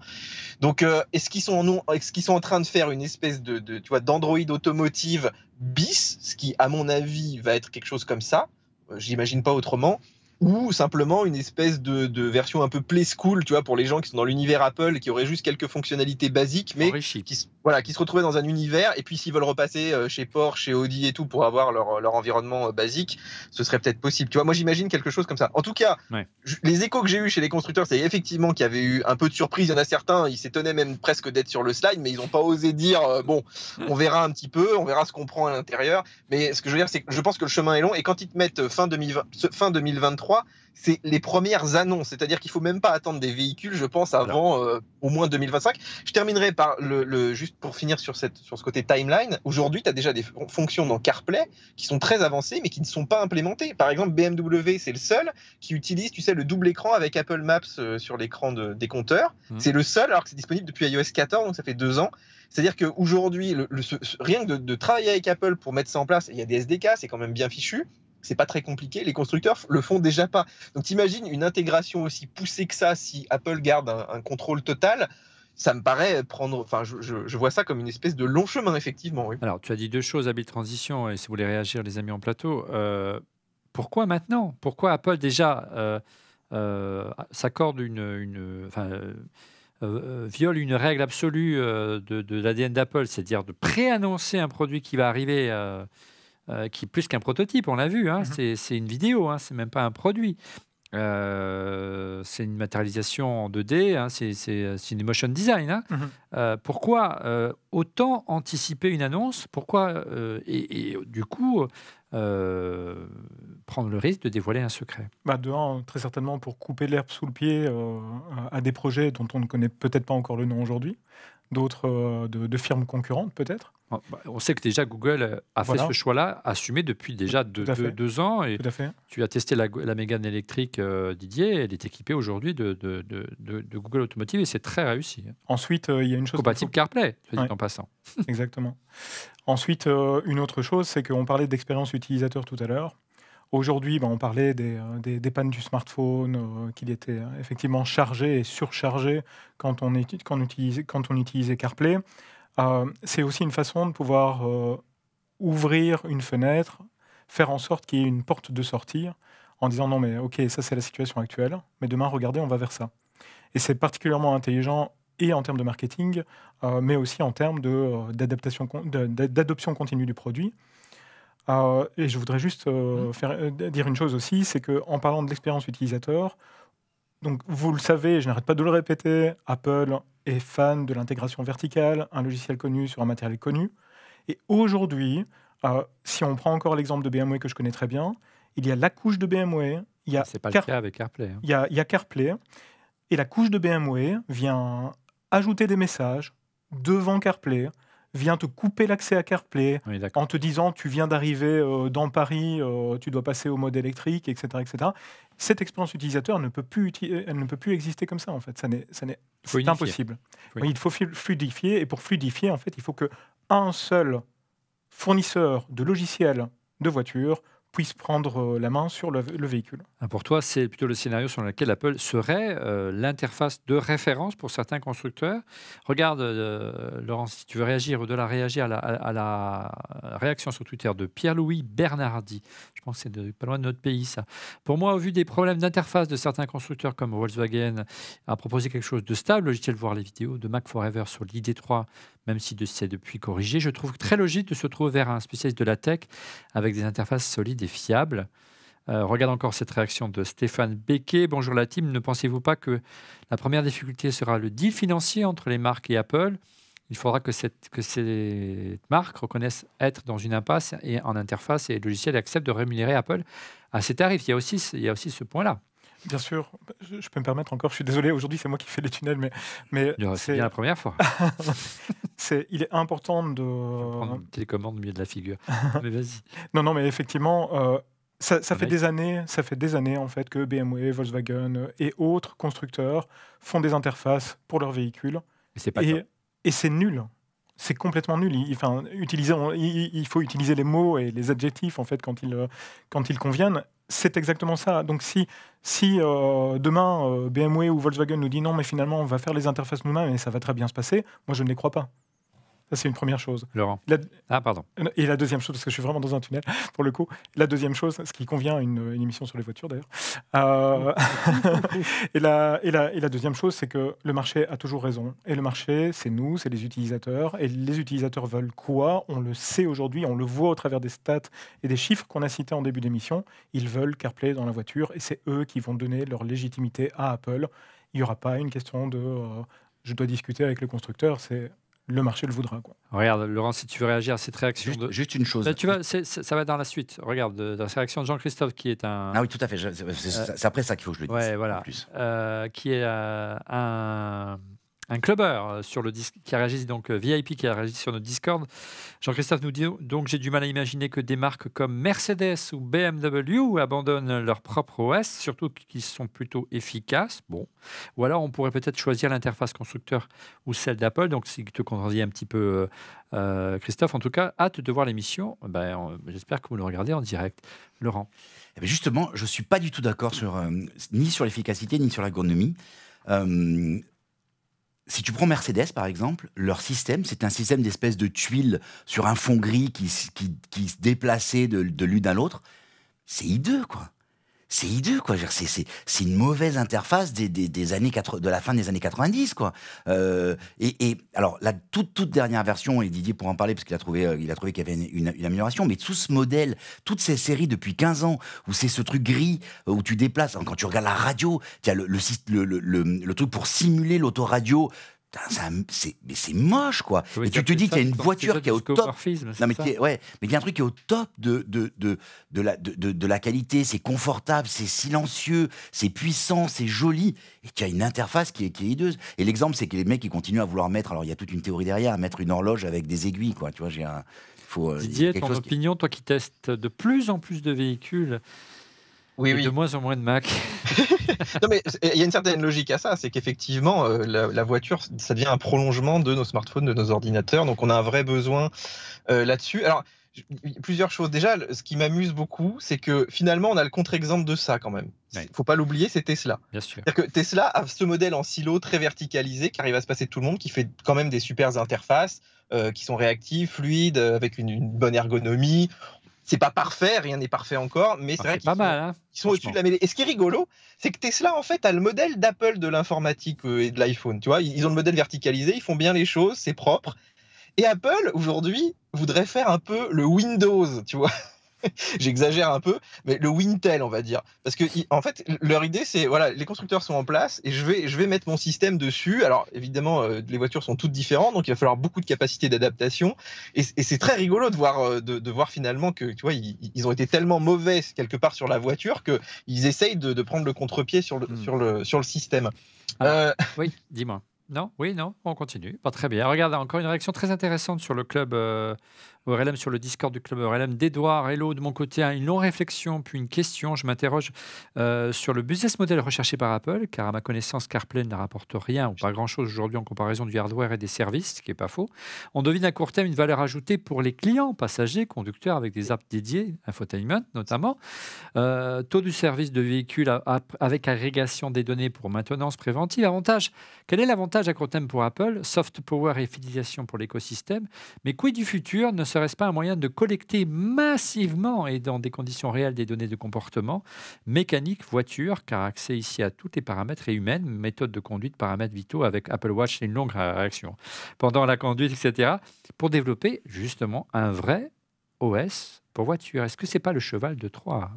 Donc, est-ce qu'ils sont en train de faire une espèce d'Android Automotive bis, ce qui, à mon avis, va être quelque chose comme ça, j'imagine pas autrement, ou simplement une espèce de version un peu play school, tu vois, pour les gens qui sont dans l'univers Apple, qui auraient juste quelques fonctionnalités basiques, mais qui se retrouvaient dans un univers, et puis s'ils veulent repasser chez Porsche, chez Audi et tout, pour avoir leur environnement basique, ce serait peut-être possible. Tu vois, moi j'imagine quelque chose comme ça. En tout cas, les échos que j'ai eus chez les constructeurs, c'est effectivement qu'il y avait eu un peu de surprise. Il y en a certains, ils s'étonnaient même presque d'être sur le slide, mais ils n'ont pas osé dire, bon, on verra un petit peu, on verra ce qu'on prend à l'intérieur. Mais ce que je veux dire, c'est que je pense que le chemin est long, et quand ils te mettent fin 2023, c'est les premières annonces, c'est-à-dire qu'il ne faut même pas attendre des véhicules, je pense, avant au moins 2025. Je terminerai par juste pour finir sur ce côté timeline. Aujourd'hui, tu as déjà des fonctions dans CarPlay qui sont très avancées, mais qui ne sont pas implémentées. Par exemple, BMW, c'est le seul qui utilise, tu sais, le double écran avec Apple Maps sur l'écran des compteurs. C'est le seul, alors que c'est disponible depuis iOS 14, donc ça fait 2 ans. C'est-à-dire qu'aujourd'hui, rien que de travailler avec Apple pour mettre ça en place, il y a des SDK, c'est quand même bien fichu. C'est pas très compliqué, les constructeurs le font déjà pas. Donc t'imagines une intégration aussi poussée que ça, si Apple garde un contrôle total, ça me paraît je vois ça comme une espèce de long chemin, effectivement. Oui. Alors tu as dit 2 choses, habile transition, et si vous voulez réagir, les amis en plateau, pourquoi maintenant? Pourquoi Apple déjà s'accorde viole une règle absolue de l'ADN d'Apple, c'est-à-dire de préannoncer un produit qui va arriver qui est plus qu'un prototype, on l'a vu, hein, c'est une vidéo, hein, c'est même pas un produit. C'est une matérialisation en 2D, hein, c'est une motion design. Hein. Pourquoi autant anticiper une annonce? Pourquoi et du coup prendre le risque de dévoiler un secret? Très certainement pour couper l'herbe sous le pied à des projets dont on ne connaît peut-être pas encore le nom aujourd'hui, d'autres de firmes concurrentes peut-être. On sait que déjà Google a fait ce choix-là, assumé depuis déjà 2 ans. Et tu as testé la Mégane électrique, Didier, elle est équipée aujourd'hui de Google Automotive et c'est très réussi. Ensuite, il y a une chose... Compatible CarPlay, en passant. Exactement. Ensuite, une autre chose, c'est qu'on parlait d'expérience utilisateur tout à l'heure. Aujourd'hui, on parlait des pannes du smartphone, qu'il était effectivement chargé et surchargé quand on utilisait CarPlay. C'est aussi une façon de pouvoir ouvrir une fenêtre, faire en sorte qu'il y ait une porte de sortie en disant non mais ok, ça c'est la situation actuelle, mais demain regardez, on va vers ça. Et c'est particulièrement intelligent et en termes de marketing, mais aussi en termes d'adoption continue du produit. Et je voudrais juste dire une chose aussi, c'est qu'en parlant de l'expérience utilisateur, donc vous le savez, je n'arrête pas de le répéter, Apple est fan de l'intégration verticale, un logiciel connu sur un matériel connu. Et aujourd'hui, si on prend encore l'exemple de BMW que je connais très bien, il y a la couche de BMW, c'est pas le cas avec CarPlay. Il y a CarPlay, et la couche de BMW vient ajouter des messages devant CarPlay, vient te couper l'accès à CarPlay en te disant tu viens d'arriver dans Paris, tu dois passer au mode électrique, etc., etc. Cette expérience utilisateur elle ne peut plus exister comme ça en fait. C'est impossible. Oui. Il faut fluidifier, et pour fluidifier en fait, il faut que un seul fournisseur de logiciels de voiture puisse prendre la main sur le véhicule. Pour toi, c'est plutôt le scénario sur lequel Apple serait l'interface de référence pour certains constructeurs. Regarde, Laurent, si tu veux réagir à la réaction sur Twitter de Pierre-Louis Bernardi. Je pense que c'est pas loin de notre pays, ça. Pour moi, au vu des problèmes d'interface de certains constructeurs comme Volkswagen, a proposé quelque chose de stable, logiciel voir les vidéos de Mac Forever sur l'ID3, même si c'est depuis corrigé, je trouve très logique de se trouver vers un spécialiste de la tech avec des interfaces solides et fiables. Regarde encore cette réaction de Stéphane Becquet. Bonjour la team, ne pensez-vous pas que la première difficulté sera le deal financier entre les marques et Apple ? Il faudra que ces marques reconnaissent être dans une impasse et en interface et le logiciel accepte de rémunérer Apple à ses tarifs. Il y a aussi ce point-là. Bien sûr, je peux me permettre encore, je suis désolé, aujourd'hui c'est moi qui fais les tunnels, mais c'est bien la première fois. Il est important de... prendre une télécommande au milieu de la figure. Mais vas-y. Non, mais effectivement, ça fait des années en fait que BMW, Volkswagen et autres constructeurs font des interfaces pour leurs véhicules. Et c'est nul. C'est complètement nul. Il faut utiliser les mots et les adjectifs en fait quand ils conviennent. C'est exactement ça. Donc si demain BMW ou Volkswagen nous dit non, mais finalement on va faire les interfaces nous-mêmes et ça va très bien se passer, moi je ne les crois pas. Ça, c'est une première chose. Laurent. Pardon. Et la deuxième chose, parce que je suis vraiment dans un tunnel, pour le coup, la deuxième chose, ce qui convient à une émission sur les voitures d'ailleurs, et la deuxième chose, c'est que le marché a toujours raison. Et le marché, c'est nous, c'est les utilisateurs. Et les utilisateurs veulent quoi ? On le sait aujourd'hui, on le voit au travers des stats et des chiffres qu'on a cités en début d'émission. Ils veulent CarPlay dans la voiture et c'est eux qui vont donner leur légitimité à Apple. Il n'y aura pas une question de je dois discuter avec le constructeur, c'est... Le marché le voudra. Quoi. Regarde, Laurent, si tu veux réagir à cette réaction... Juste une chose. Ça va dans la suite. Regarde, la réaction de Jean-Christophe, qui est un... Ah oui, tout à fait. C'est après ça qu'il faut que je le dise. Ouais, voilà. En plus. Qui est un clubbeur sur le qui a réagi, donc VIP, qui a réagi sur notre Discord. Jean-Christophe nous dit donc j'ai du mal à imaginer que des marques comme Mercedes ou BMW abandonnent leur propre OS, surtout qu'ils sont plutôt efficaces. Bon, ou alors on pourrait peut-être choisir l'interface constructeur ou celle d'Apple. Donc si tu te contredis un petit peu, Christophe, en tout cas, hâte de voir l'émission. J'espère que vous le regardez en direct. Laurent. Justement, je suis pas du tout d'accord ni sur l'efficacité ni sur l'ergonomie. Si tu prends Mercedes, par exemple, leur système, c'est un système d'espèces de tuiles sur un fond gris qui se déplaçait de l'une à l'autre. C'est hideux, quoi. C'est hideux, quoi. C'est une mauvaise interface de la fin des années 90, quoi. Et alors, la toute dernière version, et Didier pourra en parler parce qu'il a trouvé qu'il y avait une amélioration, mais tout ce modèle, toutes ces séries depuis 15 ans, où c'est ce truc gris, où tu déplaces, quand tu regardes la radio, tu as le truc pour simuler l'autoradio. C'est moche, quoi. Et tu te dis qu'il y a une voiture qui est au top. Non, mais il y a un truc qui est au top de la qualité. C'est confortable, c'est silencieux, c'est puissant, c'est joli. Et qu'il y a une interface qui est hideuse. Et l'exemple, c'est que les mecs, ils continuent à vouloir mettre. Alors, il y a toute une théorie derrière, à mettre une horloge avec des aiguilles, quoi. Tu vois, Didier, ton opinion, toi qui testes de plus en plus de véhicules. Oui. De moins en moins de Mac. Non, mais il y a une certaine logique à ça, c'est qu'effectivement, la voiture, ça devient un prolongement de nos smartphones, de nos ordinateurs, donc on a un vrai besoin là-dessus. Alors, plusieurs choses. Déjà, ce qui m'amuse beaucoup, c'est que finalement, on a le contre-exemple de ça quand même. Il ne faut pas l'oublier, c'est Tesla. Bien sûr. C'est-à-dire que Tesla a ce modèle en silo très verticalisé qui arrive à se passer de tout le monde, qui fait quand même des super interfaces, qui sont réactives, fluides, avec une bonne ergonomie. c'est pas parfait, rien n'est parfait encore, mais c'est vrai qu'ils sont au-dessus de la mêlée. Et ce qui est rigolo, c'est que Tesla, en fait, a le modèle d'Apple de l'informatique et de l'iPhone. Tu vois, ils ont le modèle verticalisé, ils font bien les choses, c'est propre. Et Apple, aujourd'hui, voudrait faire un peu le Windows, tu vois. J'exagère un peu, mais le Wintel, on va dire. Parce que, en fait, leur idée, c'est, voilà, les constructeurs sont en place et je vais mettre mon système dessus. Alors, évidemment, les voitures sont toutes différentes, donc il va falloir beaucoup de capacité d'adaptation. Et c'est très rigolo de voir finalement que, tu vois, ils ont été tellement mauvais quelque part sur la voiture qu'ils essayent de prendre le contre-pied sur le système. Oui, dis-moi. Non, oui, non, on continue. Pas très bien. Regarde, encore une réaction très intéressante sur le club ORLM, sur le Discord du club ORLM d'Edouard. Hello, de mon côté, une longue réflexion, puis une question. Je m'interroge sur le business model recherché par Apple, car à ma connaissance, CarPlay ne rapporte rien ou pas grand-chose aujourd'hui en comparaison du hardware et des services, ce qui n'est pas faux. On devine à court terme une valeur ajoutée pour les clients, passagers, conducteurs, avec des apps dédiées, infotainment notamment. Taux du service de véhicule avec agrégation des données pour maintenance préventive. Quel est l'avantage à court terme pour Apple? Soft power et fidélisation pour l'écosystème. Mais quid du futur? Ne serait-ce pas un moyen de collecter massivement et dans des conditions réelles des données de comportement, mécanique, voiture, car accès ici à tous les paramètres et humaines, méthode de conduite, paramètres vitaux avec Apple Watch, c'est une longue réaction. Pendant la conduite, etc., pour développer justement un vrai OS pour voiture. Est-ce que c'est pas le cheval de Troie?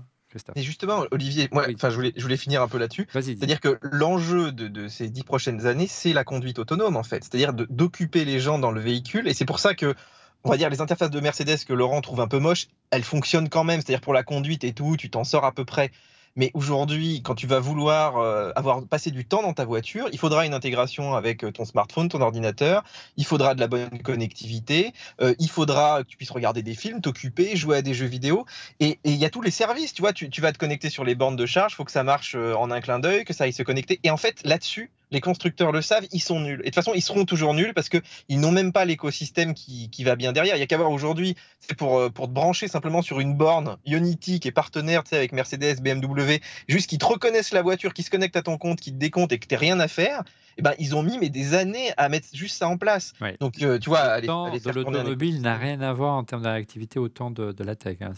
Et justement, Olivier, je voulais finir un peu là-dessus. C'est-à-dire que l'enjeu de ces 10 prochaines années, c'est la conduite autonome, en fait. C'est-à-dire d'occuper les gens dans le véhicule. Et c'est pour ça que, on va dire, les interfaces de Mercedes que Laurent trouve un peu moches, elles fonctionnent quand même. C'est-à-dire pour la conduite et tout, tu t'en sors à peu près. Mais aujourd'hui, quand tu vas vouloir avoir passé du temps dans ta voiture, il faudra une intégration avec ton smartphone, ton ordinateur, il faudra de la bonne connectivité, il faudra que tu puisses regarder des films, t'occuper, jouer à des jeux vidéo. Et il y a tous les services, tu vois, tu vas te connecter sur les bornes de charge, il faut que ça marche en un clin d'œil, que ça aille se connecter. Et en fait, là-dessus, les constructeurs le savent, ils sont nuls. Et de toute façon, ils seront toujours nuls parce qu'ils n'ont même pas l'écosystème qui va bien derrière. Il n'y a qu'à voir aujourd'hui, c'est pour te brancher simplement sur une borne Ionity qui est partenaire avec Mercedes, BMW, juste qu'ils te reconnaissent la voiture, qui se connecte à ton compte, qui te décompte et que tu n'as rien à faire. Et ben, ils ont mis des années à mettre juste ça en place. Ouais. Donc, tu vois, le temps de l'automobile n'a rien à voir en termes d'activité autant de la tech. Hein.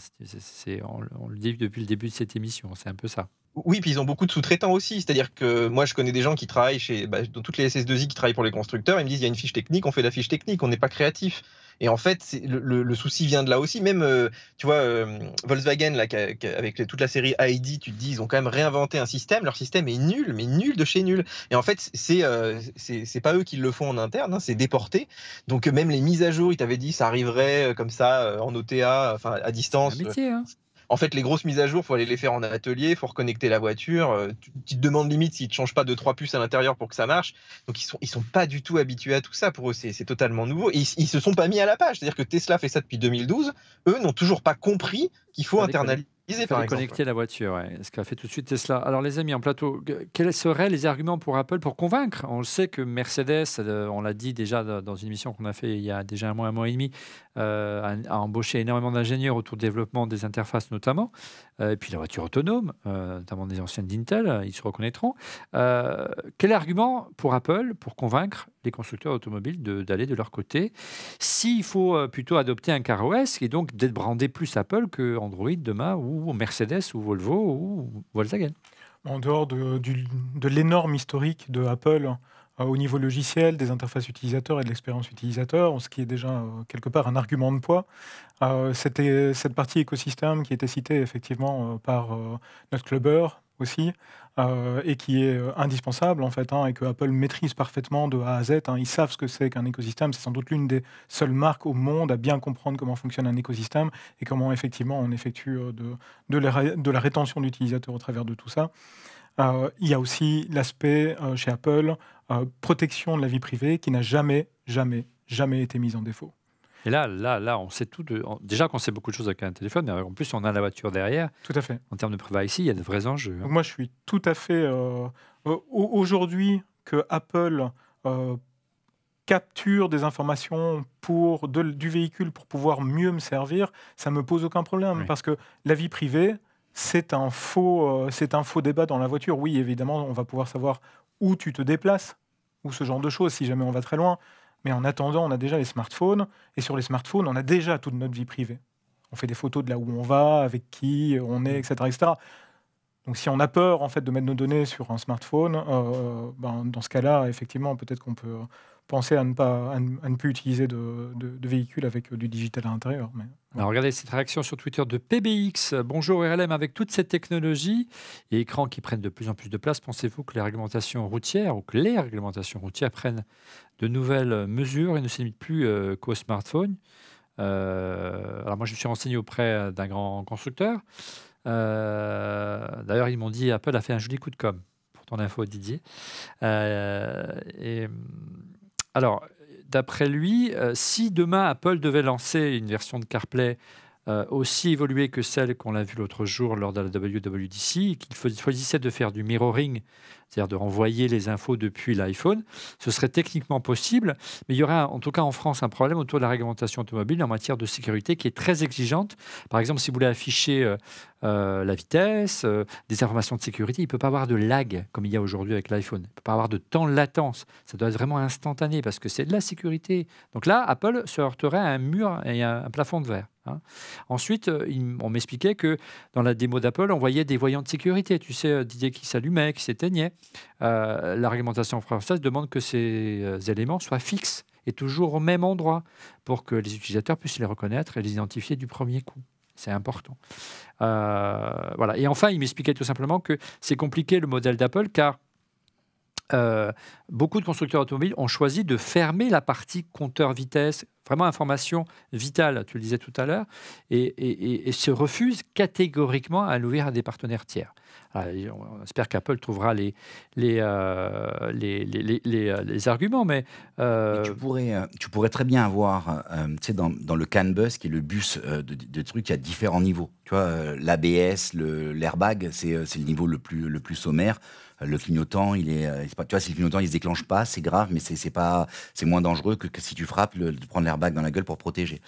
On le dit depuis le début de cette émission, c'est un peu ça. Oui, puis ils ont beaucoup de sous-traitants aussi. C'est-à-dire que moi, je connais des gens qui travaillent dans toutes les SS2I qui travaillent pour les constructeurs. Ils me disent, il y a une fiche technique, on fait la fiche technique, on n'est pas créatif. Et en fait, le souci vient de là aussi. Même, tu vois, Volkswagen, là, avec toute la série ID, tu te dis, ils ont quand même réinventé un système. Leur système est nul, mais nul de chez nul. Et en fait, c'est pas eux qui le font en interne, hein, c'est déporté. Donc, même les mises à jour, ils t'avaient dit, ça arriverait comme ça, en OTA, enfin, à distance. C'est un métier, hein. En fait, les grosses mises à jour, il faut aller les faire en atelier, il faut reconnecter la voiture. Tu te demandes limite s'ils ne te changent pas 2-3 puces à l'intérieur pour que ça marche. Donc, ils sont pas du tout habitués à tout ça. Pour eux, c'est totalement nouveau. Et ils se sont pas mis à la page. C'est-à-dire que Tesla fait ça depuis 2012. Eux n'ont toujours pas compris qu'il faut internaliser, par exemple. Connecter la voiture, ouais. Ce qu'a fait tout de suite Tesla. Alors, les amis, en plateau, quels seraient les arguments pour Apple pour convaincre? On le sait que Mercedes, on l'a dit déjà dans une émission qu'on a fait il y a déjà un mois et demi, a embauché énormément d'ingénieurs autour du développement des interfaces notamment, et puis la voiture autonome, notamment des anciennes d'Intel, ils se reconnaîtront. Quel argument pour Apple pour convaincre les constructeurs automobiles d'aller de leur côté, s'il faut plutôt adopter un CarOS et donc d'être brandé plus Apple que Android demain, ou Mercedes, ou Volvo, ou Volkswagen? En dehors de l'énorme historique de Apple au niveau logiciel, des interfaces utilisateurs et de l'expérience utilisateur, ce qui est déjà quelque part un argument de poids. C'était cette partie écosystème qui était citée effectivement par notre clubbeur aussi, et qui est indispensable en fait, et que Apple maîtrise parfaitement de A à Z. Ils savent ce que c'est qu'un écosystème. C'est sans doute l'une des seules marques au monde à bien comprendre comment fonctionne un écosystème et comment effectivement on effectue de la rétention d'utilisateurs au travers de tout ça. Il y a aussi l'aspect chez Apple, protection de la vie privée qui n'a jamais été mise en défaut. Et là, on sait tout. Déjà qu'on sait beaucoup de choses avec un téléphone, mais en plus, on a la voiture derrière. Tout à fait. En termes de privacy, il y a de vrais enjeux. Donc moi, je suis tout à fait... aujourd'hui, que Apple capture des informations du véhicule pour pouvoir mieux me servir, ça ne me pose aucun problème. Oui. Parce que la vie privée, c'est un faux débat dans la voiture. Oui, évidemment, on va pouvoir savoir où tu te déplaces, ou ce genre de choses, si jamais on va très loin. Mais en attendant, on a déjà les smartphones, et sur les smartphones, on a déjà toute notre vie privée. On fait des photos de là où on va, avec qui on est, etc., etc. Donc si on a peur en fait de mettre nos données sur un smartphone, dans ce cas-là, effectivement, peut-être qu'on peut penser à ne plus utiliser de véhicules avec du digital à l'intérieur. Mais, Alors, regardez cette réaction sur Twitter de PBX. Bonjour RLM, avec toute cette technologie et écrans qui prennent de plus en plus de place, pensez-vous que les réglementations routières prennent de nouvelles mesures et ne se limitent plus qu'aux smartphones? Alors moi, je me suis renseigné auprès d'un grand constructeur. D'ailleurs, ils m'ont dit Apple a fait un joli coup de com', pour ton info, Didier. Alors, d'après lui, si demain Apple devait lancer une version de CarPlay aussi évoluée que celle qu'on a vue l'autre jour lors de la WWDC, qu'il choisissait de faire du mirroring, c'est-à-dire de renvoyer les infos depuis l'iPhone, ce serait techniquement possible, mais il y aurait en tout cas en France un problème autour de la réglementation automobile en matière de sécurité qui est très exigeante. Par exemple, si vous voulez afficher la vitesse, des informations de sécurité, il ne peut pas avoir de lag comme il y a aujourd'hui avec l'iPhone. Il ne peut pas avoir de temps de latence. Ça doit être vraiment instantané parce que c'est de la sécurité. Donc là, Apple se heurterait à un mur et à un plafond de verre. Ensuite, on m'expliquait que dans la démo d'Apple, on voyait des voyants de sécurité. Tu sais, Didier, qui s'allumaient, qui s'éteignaient. La réglementation française demande que ces éléments soient fixes et toujours au même endroit pour que les utilisateurs puissent les reconnaître et les identifier du premier coup. C'est important. Voilà. Et enfin, il m'expliquait tout simplement que c'est compliqué le modèle d'Apple car beaucoup de constructeurs automobiles ont choisi de fermer la partie compteur vitesse, vraiment information vitale, tu le disais tout à l'heure, et se refusent catégoriquement à l'ouvrir à des partenaires tiers. Alors, on espère qu'Apple trouvera les arguments, mais tu pourrais très bien avoir, tu sais, dans le CAN bus, qui est le bus de trucs, il y a différents niveaux. Tu vois, l'ABS, l'airbag, c'est le niveau le plus sommaire. Le clignotant, tu vois, si le clignotant il se déclenche pas, c'est grave, mais c'est moins dangereux que si tu frappes de prendre l'airbag dans la gueule pour protéger.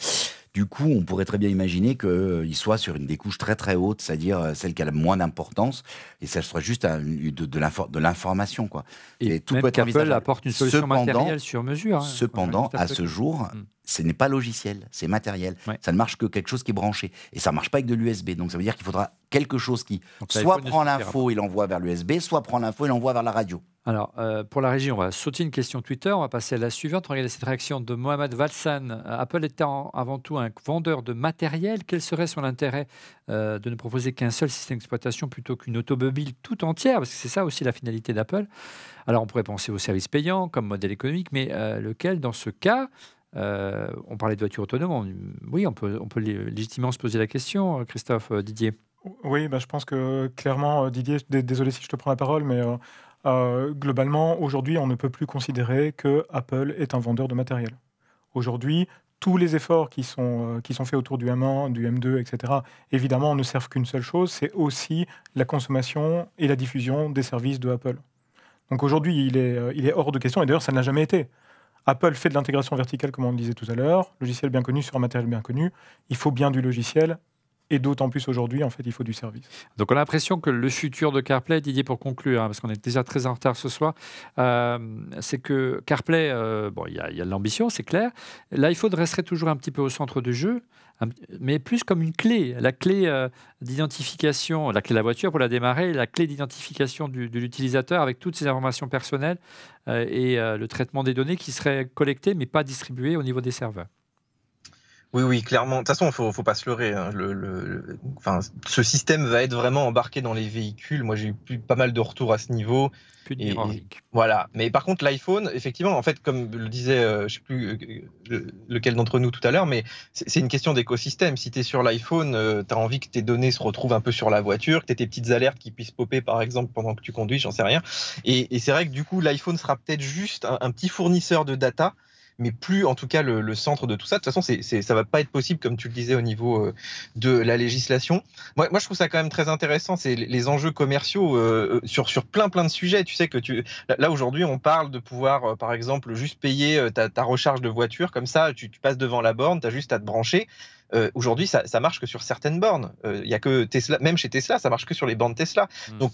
Du coup, on pourrait très bien imaginer qu'il soit sur une des couches très très hautes, c'est-à-dire celle qui a le moins d'importance, et ça serait juste de l'information, quoi. Et tout peut qu'Apple apporte une solution matérielle sur mesure. Cependant, à ce jour, ce n'est pas logiciel, c'est matériel. Ouais. Ça ne marche que quelque chose qui est branché. Et ça ne marche pas avec de l'USB. Donc ça veut dire qu'il faudra quelque chose qui soit prend l'info et l'envoie vers l'USB, soit prend l'info et l'envoie vers la radio. Alors, pour la régie, on va sauter une question Twitter. On va passer à la suivante. Regardez cette réaction de Mohamed Valsan. Apple étant avant tout un vendeur de matériel, quel serait son intérêt de ne proposer qu'un seul système d'exploitation plutôt qu'une automobile tout entière? Parce que c'est ça aussi la finalité d'Apple. Alors, on pourrait penser aux services payants comme modèle économique, mais lequel, dans ce cas, on parlait de voitures autonomes. Oui, on peut légitimement se poser la question, Christophe, Didier. Oui, je pense que clairement, Didier, désolé si je te prends la parole, mais globalement, aujourd'hui, on ne peut plus considérer que Apple est un vendeur de matériel. Aujourd'hui, tous les efforts qui sont faits autour du M1, du M2, etc., évidemment, ne servent qu'une seule chose, c'est aussi la consommation et la diffusion des services de Apple. Donc aujourd'hui, il est hors de question, et d'ailleurs, ça ne l'a jamais été. Apple fait de l'intégration verticale, comme on le disait tout à l'heure, logiciel bien connu sur un matériel bien connu. Il faut bien du logiciel, et d'autant plus aujourd'hui, en fait, il faut du service. Donc on a l'impression que le futur de CarPlay, Didier, pour conclure, parce qu'on est déjà très en retard ce soir, c'est que CarPlay, il y a de l'ambition, c'est clair. L'iPhone resterait toujours un petit peu au centre du jeu, mais plus comme une clé, la clé d'identification, la clé de la voiture pour la démarrer, la clé d'identification de l'utilisateur avec toutes ses informations personnelles et le traitement des données qui seraient collectées mais pas distribuées au niveau des serveurs. Oui, clairement. De toute façon, faut pas se leurrer. Hein. Ce système va être vraiment embarqué dans les véhicules. Moi, j'ai eu pas mal de retours à ce niveau. Plus de mirroring. Voilà. Mais par contre, l'iPhone, effectivement, en fait, comme le disait, je ne sais plus lequel d'entre nous tout à l'heure, mais c'est une question d'écosystème. Si tu es sur l'iPhone, tu as envie que tes données se retrouvent un peu sur la voiture, que tu aies tes petites alertes qui puissent popper, par exemple, pendant que tu conduis, j'en sais rien. Et c'est vrai que du coup, l'iPhone sera peut-être juste un petit fournisseur de data, mais plus en tout cas le centre de tout ça. De toute façon, ça va pas être possible, comme tu le disais, au niveau de la législation. Moi, je trouve ça quand même très intéressant, c'est les enjeux commerciaux sur plein de sujets. Tu sais que là aujourd'hui, on parle de pouvoir, par exemple, juste payer ta recharge de voiture, comme ça, tu passes devant la borne, tu as juste à te brancher. Aujourd'hui, ça marche que sur certaines bornes. Il y a que Tesla, même chez Tesla, ça marche que sur les bornes Tesla. Donc,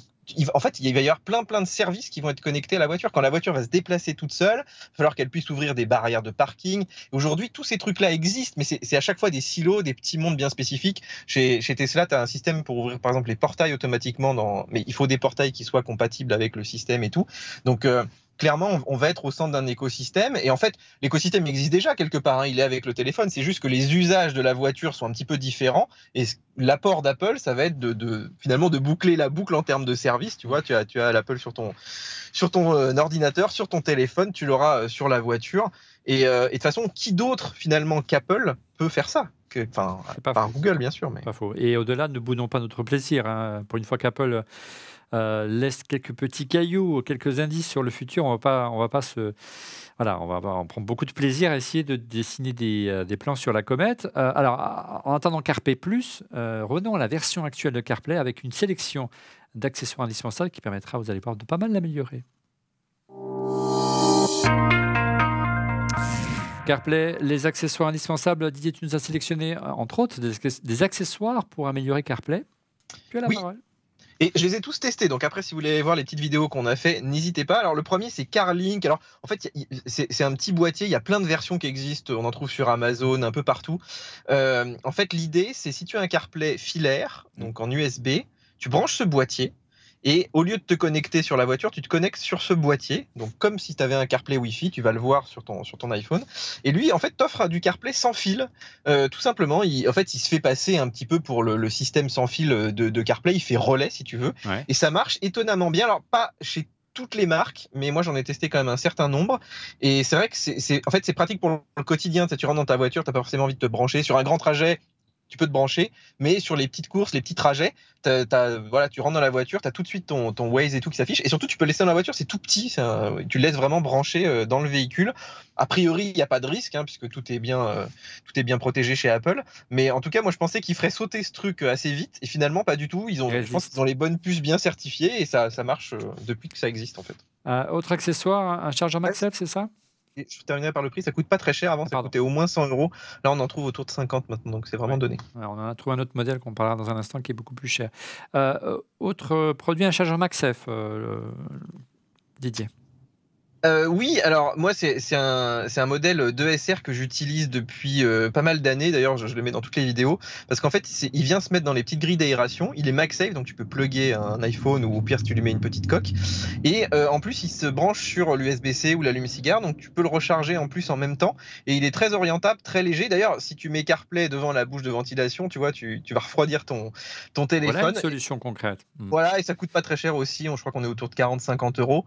en fait, il va y avoir plein de services qui vont être connectés à la voiture. Quand la voiture va se déplacer toute seule, il va falloir qu'elle puisse ouvrir des barrières de parking. Aujourd'hui, tous ces trucs-là existent, mais c'est à chaque fois des silos, des petits mondes bien spécifiques. Chez Tesla, tu as un système pour ouvrir, par exemple, les portails automatiquement, mais il faut des portails qui soient compatibles avec le système et tout. Donc, clairement, on va être au centre d'un écosystème. Et en fait, l'écosystème existe déjà quelque part, hein. Il est avec le téléphone. C'est juste que les usages de la voiture sont un petit peu différents. Et l'apport d'Apple, ça va être finalement de boucler la boucle en termes de service. Tu vois, tu as l'Apple sur ton ordinateur, sur ton téléphone, tu l'auras sur la voiture. Et de toute façon, qui d'autre finalement qu'Apple peut faire ça? Enfin, par Google, bien sûr. Mais... Pas faux. Et au-delà, ne boudons pas notre plaisir, hein. Pour une fois qu'Apple laisse quelques petits cailloux, quelques indices sur le futur, on va prendre beaucoup de plaisir à essayer de dessiner des plans sur la comète. Alors, en attendant CarPlay+, revenons à la version actuelle de CarPlay avec une sélection d'accessoires indispensables qui permettra, vous allez voir, de pas mal l'améliorer. CarPlay, les accessoires indispensables. Didier, tu nous as sélectionné, entre autres, des accessoires pour améliorer CarPlay. Tu as la parole. Et je les ai tous testés, donc après, si vous voulez voir les petites vidéos qu'on a fait, n'hésitez pas. Alors, le premier, c'est CarLink. Alors, en fait, c'est un petit boîtier, il y a plein de versions qui existent, on en trouve sur Amazon, un peu partout. En fait, l'idée, c'est si tu as un CarPlay filaire, donc en USB, tu branches ce boîtier, et au lieu de te connecter sur la voiture, tu te connectes sur ce boîtier. Donc, comme si tu avais un CarPlay Wi-Fi, tu vas le voir sur ton iPhone. Et lui, en fait, t'offre du CarPlay sans fil. Tout simplement, il se fait passer un petit peu pour le système sans fil de CarPlay. Il fait relais, si tu veux. Ouais. Et ça marche étonnamment bien. Alors, pas chez toutes les marques, mais moi, j'en ai testé quand même un certain nombre. Et c'est vrai que c'est pratique pour le quotidien. Tu rentres dans ta voiture, tu n'as pas forcément envie de te brancher. Sur un grand trajet, tu peux te brancher, mais sur les petites courses, les petits trajets, tu rentres dans la voiture, tu as tout de suite ton Waze et tout qui s'affiche, et surtout tu peux le laisser dans la voiture, c'est tout petit, tu le laisses vraiment branché dans le véhicule. A priori, il n'y a pas de risque, hein, puisque tout est bien protégé chez Apple, mais en tout cas, moi je pensais qu'ils feraient sauter ce truc assez vite, et finalement pas du tout. Je pense qu'ils ont les bonnes puces bien certifiées, et ça marche depuis que ça existe en fait. Autre accessoire, un chargeur MagSafe, c'est ça? Et je terminerai par le prix, ça coûte pas très cher. Avant, ça coûtait au moins 100 €. Là, on en trouve autour de 50 maintenant, donc c'est vraiment donné. Ouais, on en a trouvé un autre modèle qu'on parlera dans un instant qui est beaucoup plus cher. Autre produit, un chargeur MagSafe, Didier. Oui, alors moi c'est un modèle 2SR que j'utilise depuis pas mal d'années. D'ailleurs, je le mets dans toutes les vidéos parce qu'en fait, il vient se mettre dans les petites grilles d'aération. Il est MagSafe, donc tu peux plugger un iPhone ou au pire si tu lui mets une petite coque. Et en plus, il se branche sur l'USB-C ou l'allume-cigare, donc tu peux le recharger en plus en même temps. Et il est très orientable, très léger. D'ailleurs, si tu mets CarPlay devant la bouche de ventilation, tu vois, tu vas refroidir ton téléphone. Voilà une solution concrète. Voilà, et ça coûte pas très cher aussi. Je crois qu'on est autour de 40-50 €.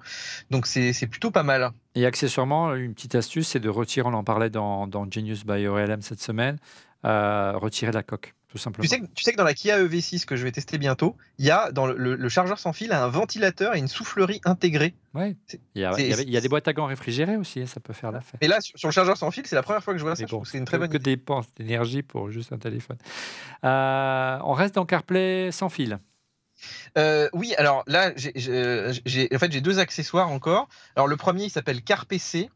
Donc c'est plutôt pas mal. Et accessoirement, une petite astuce, c'est de retirer, on en parlait dans Genius by ORLM cette semaine, retirer la coque, tout simplement. Tu sais que dans la Kia EV6 que je vais tester bientôt, il y a dans le chargeur sans fil un ventilateur et une soufflerie intégrée. Oui, il y a des boîtes à gants réfrigérées aussi, ça peut faire l'affaire. Et là, sur le chargeur sans fil, c'est la première fois que je vois ça. Bon, c'est une très bonne idée. Que dépense d'énergie pour juste un téléphone. On reste dans CarPlay sans fil. Oui, alors là, j'ai deux accessoires encore. Alors le premier, il s'appelle CarPC.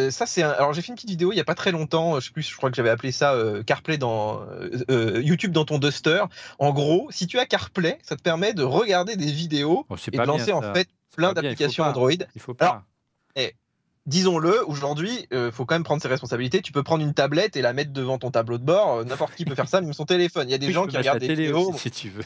Ça, alors j'ai fait une petite vidéo il n'y a pas très longtemps. Je sais plus, je crois que j'avais appelé ça CarPlay dans YouTube dans ton Duster. En gros, si tu as CarPlay, ça te permet de regarder des vidéos et de lancer en fait plein d'applications Android. Il faut pas. Alors, disons-le, aujourd'hui, faut quand même prendre ses responsabilités. Tu peux prendre une tablette et la mettre devant ton tableau de bord. N'importe qui peut faire ça, même son téléphone. Il y a des gens qui regardent des vidéos. Si tu veux.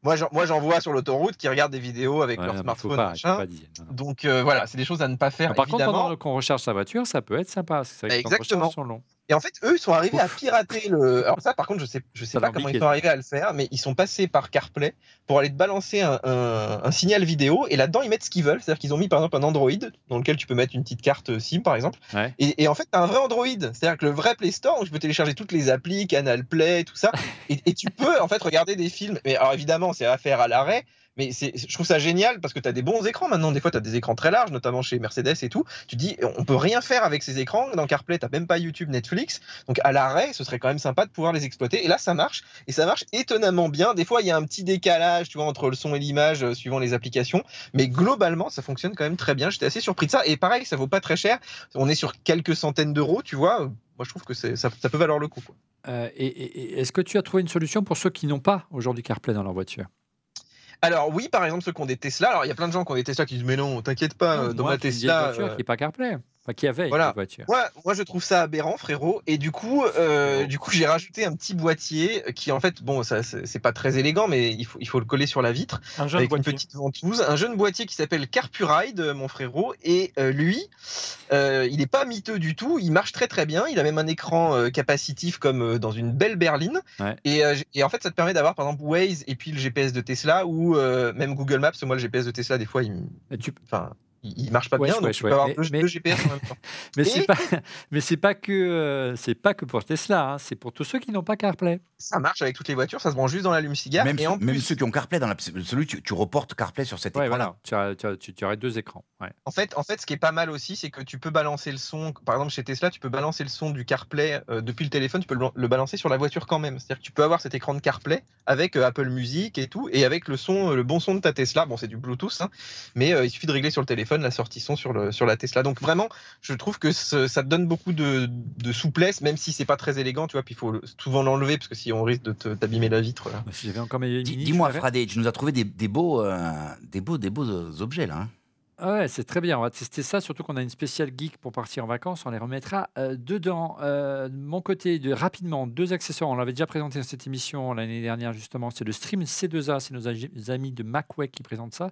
Moi, j'en vois sur l'autoroute qui regardent des vidéos avec leur smartphone. Machin. Donc voilà, c'est des choses à ne pas faire. Par contre, pendant qu'on recharge sa voiture, ça peut être sympa. Parce que exactement. Sont longs. Et en fait, eux, ils sont arrivés à pirater le. Alors ça, par contre, je sais pas comment ils sont arrivés à le faire, mais ils sont passés par CarPlay pour aller te balancer un signal vidéo. Et là-dedans, ils mettent ce qu'ils veulent. C'est-à-dire qu'ils ont mis par exemple un Android dans lequel tu peux mettre une petite carte SIM, par exemple. Ouais. Et en fait, t'as un vrai Android. C'est-à-dire que le vrai Play Store, où tu peux télécharger toutes les applis, Canal Play, tout ça, et tu peux en fait regarder des films. Mais alors évidemment, c'est à faire à l'arrêt. Mais je trouve ça génial parce que tu as des bons écrans maintenant. Des fois, tu as des écrans très larges, notamment chez Mercedes et tout. Tu dis, on peut rien faire avec ces écrans. Dans CarPlay, tu n'as même pas YouTube, Netflix. Donc, à l'arrêt, ce serait quand même sympa de pouvoir les exploiter. Et là, ça marche. Et ça marche étonnamment bien. Des fois, il y a un petit décalage, tu vois, entre le son et l'image suivant les applications. Mais globalement, ça fonctionne quand même très bien. J'étais assez surpris de ça. Et pareil, ça vaut pas très cher. On est sur quelques centaines d'euros, tu vois. Moi, je trouve que ça peut valoir le coup, quoi. Et est-ce que tu as trouvé une solution pour ceux qui n'ont pas aujourd'hui CarPlay dans leur voiture ? Alors oui, par exemple, ceux qui ont des Tesla. Alors il y a plein de gens qui ont des Tesla qui disent mais non, t'inquiète pas, dans ma Tesla. Voiture qui n'est pas CarPlay. Enfin, qui avait Voilà. une voiture. Moi, je trouve ça aberrant, frérot. Et du coup, j'ai rajouté un petit boîtier qui, en fait, bon, ça, c'est pas très élégant, mais il faut le coller sur la vitre avec une petite ventouse. Un jeune boîtier qui s'appelle CarPuride, mon frérot. Et lui, il n'est pas miteux du tout. Il marche très très bien. Il a même un écran capacitif comme dans une belle berline. Ouais. Et en fait, ça te permet d'avoir, par exemple, Waze et puis le GPS de Tesla ou même Google Maps. Moi, le GPS de Tesla, des fois, il marche pas bien, donc tu peux avoir deux GPS en même temps. Mais c'est pas que pour Tesla, hein, c'est pour tous ceux qui n'ont pas CarPlay. Ça marche avec toutes les voitures, ça se branche juste dans l'allume-cigare. Même ceux qui ont CarPlay, celui tu reportes CarPlay sur cet écran-là. Voilà. Tu aurais 2 écrans. Ouais. En fait, ce qui est pas mal aussi, c'est que tu peux balancer le son. Par exemple, chez Tesla, tu peux balancer le son du CarPlay depuis le téléphone, tu peux le balancer sur la voiture quand même. C'est-à-dire que tu peux avoir cet écran de CarPlay avec Apple Music et tout, et avec le bon son de ta Tesla. Bon, c'est du Bluetooth, hein, mais il suffit de régler sur le téléphone la sortie son sur la Tesla. Donc vraiment, je trouve que ça te donne beaucoup de souplesse, même si c'est pas très élégant, tu vois. Puis il faut souvent l'enlever parce que si on risque de t'abîmer la vitre. Là. Dis-moi, Fradé, tu nous as trouvé des beaux objets là. Hein. Ouais, c'est très bien. On va tester ça, surtout qu'on a une spéciale geek pour partir en vacances. On les remettra dedans. De mon côté, rapidement, 2 accessoires. On l'avait déjà présenté dans cette émission l'année dernière, justement. C'est le Stream C2A. C'est nos amis de MacWay qui présentent ça.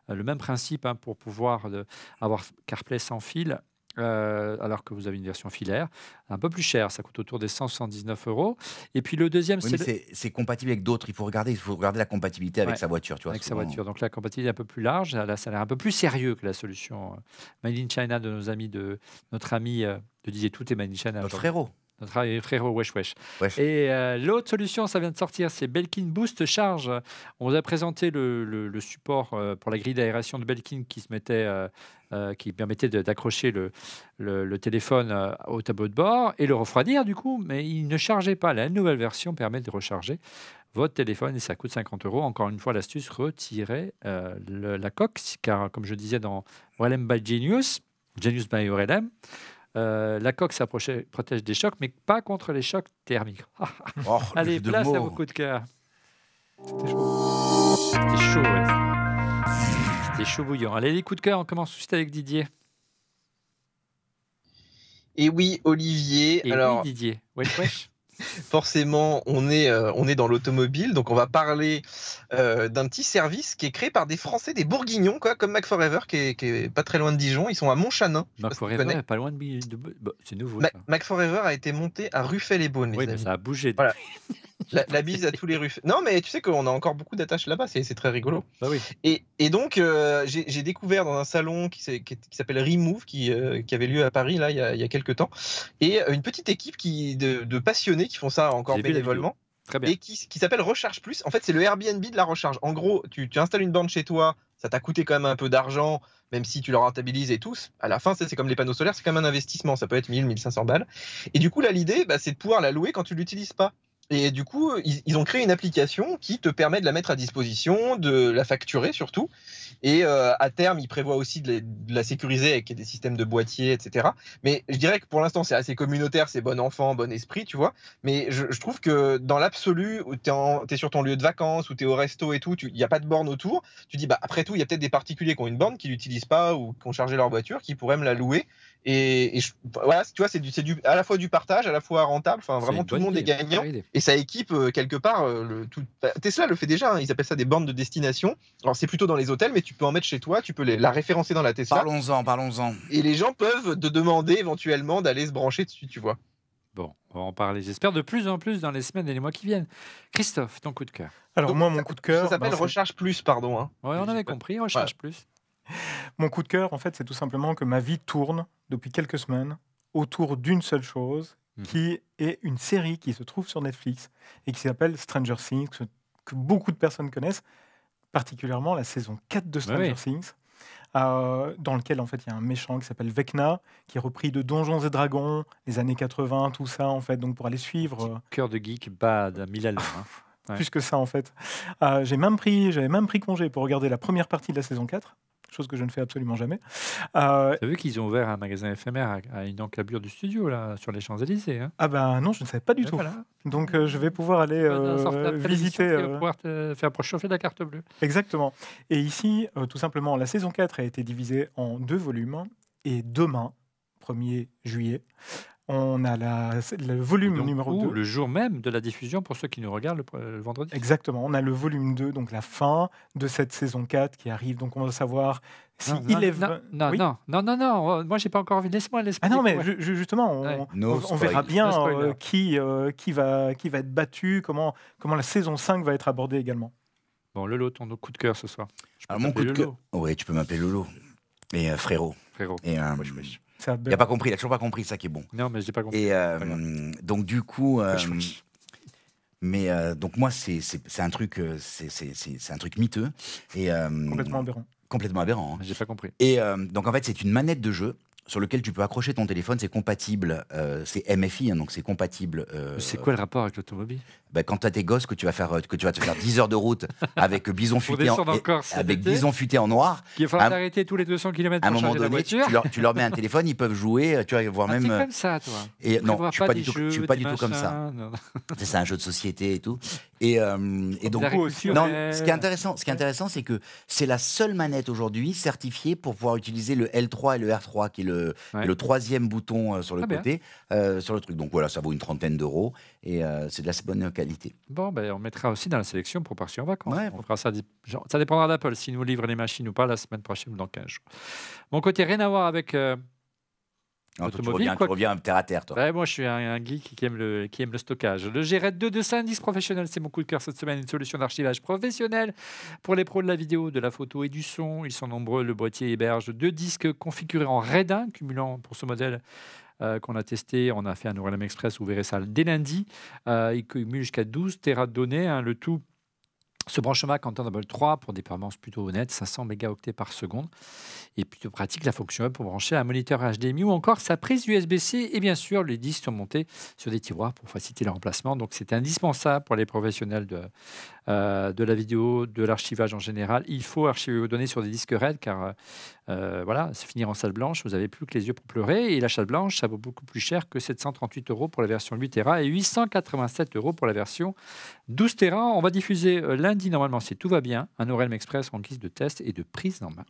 Le même principe hein, pour pouvoir avoir CarPlay sans fil. Alors que vous avez une version filaire, un peu plus cher, ça coûte autour des 179 €. Et puis le deuxième, c'est compatible avec d'autres. Il faut regarder la compatibilité avec sa voiture, tu vois. Avec sa voiture. Donc la compatibilité est un peu plus large. Là, ça a l'air un peu plus sérieux que la solution Made in China de notre ami de Didier Tout et Made in China. Notre frérot. Notre frérot, wesh. Et l'autre solution, ça vient de sortir, c'est Belkin Boost Charge. On vous a présenté le support pour la grille d'aération de Belkin qui permettait d'accrocher le téléphone au tableau de bord et le refroidir du coup, mais il ne chargeait pas. La nouvelle version permet de recharger votre téléphone et ça coûte 50 €. Encore une fois, l'astuce, retirez la coque, car comme je disais dans ORLM by Genius by ORLM, la coque, ça protège des chocs, mais pas contre les chocs thermiques. Allez, place à vos coups de cœur. C'était chaud bouillant. Allez, les coups de cœur, on commence tout de suite avec Didier. Et oui, Olivier. Oui, Didier. Wesh. Forcément, on est dans l'automobile, donc on va parler d'un petit service qui est créé par des Français, des Bourguignons, quoi, comme Mac Forever, qui est pas très loin de Dijon. Ils sont à Montchanin. Mac Forever est pas loin de c'est nouveau. Mac Forever a été monté à Ruffel-les-Beaune. Oui, mais ça a bougé. Voilà. La bise à tous les Ruffel. Non, mais tu sais qu'on a encore beaucoup d'attaches là-bas, c'est très rigolo. Bah oui. Et donc, j'ai découvert dans un salon qui s'appelle Remove, qui avait lieu à Paris là, il y a quelques temps, et une petite équipe de passionnés qui font ça encore bénévolement. Très bien. Et qui s'appelle Recharge Plus. En fait, c'est le Airbnb de la recharge. En gros, tu installes une borne chez toi, ça t'a coûté quand même un peu d'argent, même si tu le rentabilises et tout. À la fin, c'est comme les panneaux solaires, c'est quand même un investissement. Ça peut être 1000, 1500 balles. Et du coup, là, l'idée, c'est de pouvoir la louer quand tu ne l'utilises pas. Et du coup, ils ont créé une application qui te permet de la mettre à disposition, de la facturer surtout. Et à terme, ils prévoient aussi de la sécuriser avec des systèmes de boîtiers, etc. Mais je dirais que pour l'instant, c'est assez communautaire, c'est bon enfant, bon esprit, tu vois. Mais je trouve que dans l'absolu, où tu es sur ton lieu de vacances, où tu es au resto et tout, il n'y a pas de borne autour, tu dis, après tout, il y a peut-être des particuliers qui ont une borne, qui ne l'utilisent pas ou qui ont chargé leur voiture, qui pourraient me la louer. Et voilà, tu vois, c'est à la fois du partage, à la fois rentable. Enfin, vraiment, tout le monde est gagnant. Et ça équipe quelque part. Tesla le fait déjà. Hein, ils appellent ça des bornes de destination. Alors, c'est plutôt dans les hôtels, mais tu peux en mettre chez toi. Tu peux la référencer dans la Tesla. Parlons-en. Et les gens peuvent te demander éventuellement d'aller se brancher dessus, tu vois. Bon, on va en parler, j'espère, de plus en plus dans les semaines et les mois qui viennent. Christophe, ton coup de cœur. Alors, moi, mon coup de cœur. Ça s'appelle Recharge Plus, pardon. Hein. Ouais, on avait compris, Recharge Plus. Mon coup de cœur, en fait, c'est tout simplement que ma vie tourne depuis quelques semaines autour d'une seule chose, qui est une série qui se trouve sur Netflix et qui s'appelle Stranger Things, que beaucoup de personnes connaissent, particulièrement la saison 4 de Stranger Things, dans lequel en fait il y a un méchant qui s'appelle Vecna, qui est repris de Donjons et Dragons, les années 80, tout ça en fait, donc pour aller suivre. Cœur de geek bad à 1000 à l'heure. Plus que ça en fait. J'avais même pris congé pour regarder la première partie de la saison 4. chose que je ne fais absolument jamais. Tu as vu qu'ils ont ouvert un magasin éphémère à une encablure du studio, là, sur les Champs-Élysées, hein? Ah ben non, je ne savais pas du tout. Voilà. Donc je vais pouvoir aller visiter... Tu vas pouvoir te faire chauffer la carte bleue. Exactement. Et ici, tout simplement, la saison 4 a été divisée en 2 volumes. Et demain, 1er juillet, on a le volume Donc, numéro 2. le jour même de la diffusion pour ceux qui nous regardent le vendredi. Exactement. On a le volume 2, donc la fin de cette saison 4 qui arrive. Donc on va savoir si Non, Oui. non. Moi, j'ai pas encore vu. Laisse-moi. Ah non, mais justement, Ouais. on verra bien No spoiler. qui va être battu, comment la saison 5 va être abordée également. Bon, Lolo, ton coup de cœur ce soir. Je peux Alors, mon coup t'appeler de cœur. Lolo, Ouais, tu peux m'appeler Lolo. Et frérot. frérot. Et, Wesh, wesh. Ça il n'a pas compris, il a toujours pas compris, ça qui est bon. Non, mais j'ai pas compris. Et Pas grave. donc du coup, Wesh, wesh. mais donc moi c'est un truc, c'est un truc miteux et complètement aberrant. complètement aberrant. Hein. J'ai pas compris. Et donc en fait c'est une manette de jeu sur lequel tu peux accrocher ton téléphone, c'est compatible, c'est MFI, hein, donc c'est compatible. C'est quoi le rapport avec l'automobile? Quand tu as tes gosses que tu vas te faire 10 heures de route avec bison futé descendre en Corse cet avec été. bison futé en noir. Il va falloir t'arrêter tous les 200 km À un pour moment changer la donné, voiture. tu leur mets un téléphone, ils peuvent jouer, tu vas voir Ah, même. t'es comme ça, toi. Et Tu non, prévois je suis pas des du tout, jeux, je suis pas des du tout comme ça. machins, non. C'est un jeu de société et tout. Et donc, L'agriculture, non, mais- ce qui est intéressant, c'est que c'est la seule manette aujourd'hui certifiée pour pouvoir utiliser le L3 et le R3, qui est le Ouais. troisième bouton sur le Ah bien. côté, sur le truc. Donc voilà, ça vaut une trentaine d'euros et c'est de la bonne qualité. Bon, ben, on mettra aussi dans la sélection pour partir en vacances. Ouais. On fera ça, genre, ça dépendra d'Apple, s'ils nous livrent les machines ou pas la semaine prochaine ou dans 15 jours. Mon côté, rien à voir avec Alors, toi, tu l'automobile. reviens terre à terre, toi. Ouais, moi, je suis un geek qui aime le stockage. Le G-Red 2 de SanDisk Professionnel, c'est mon coup de cœur cette semaine. Une solution d'archivage professionnel pour les pros de la vidéo, de la photo et du son. Ils sont nombreux. Le boîtier héberge 2 disques configurés en RAID 1, cumulant pour ce modèle qu'on a testé. On a fait un ORLM Express, vous verrez ça dès lundi. Il cumule jusqu'à 12 Tera de données. Hein, le tout se branche au Mac en Thunderbolt 3 pour des performances plutôt honnêtes, 500 mégaoctets par seconde. Et plutôt pratique la fonction web pour brancher un moniteur HDMI ou encore sa prise USB-C. Et bien sûr, les disques sont montés sur des tiroirs pour faciliter le remplacement. Donc c'est indispensable pour les professionnels de la vidéo, de l'archivage en général. Il faut archiver vos données sur des disques RAID car voilà, c'est finir en salle blanche, vous n'avez plus que les yeux pour pleurer. Et la salle blanche, ça vaut beaucoup plus cher que 738 € pour la version 8 Tera et 887 € pour la version 12 Tera. On va diffuser lundi, normalement, si tout va bien, un ORLM Express en guise de test et de prise en main.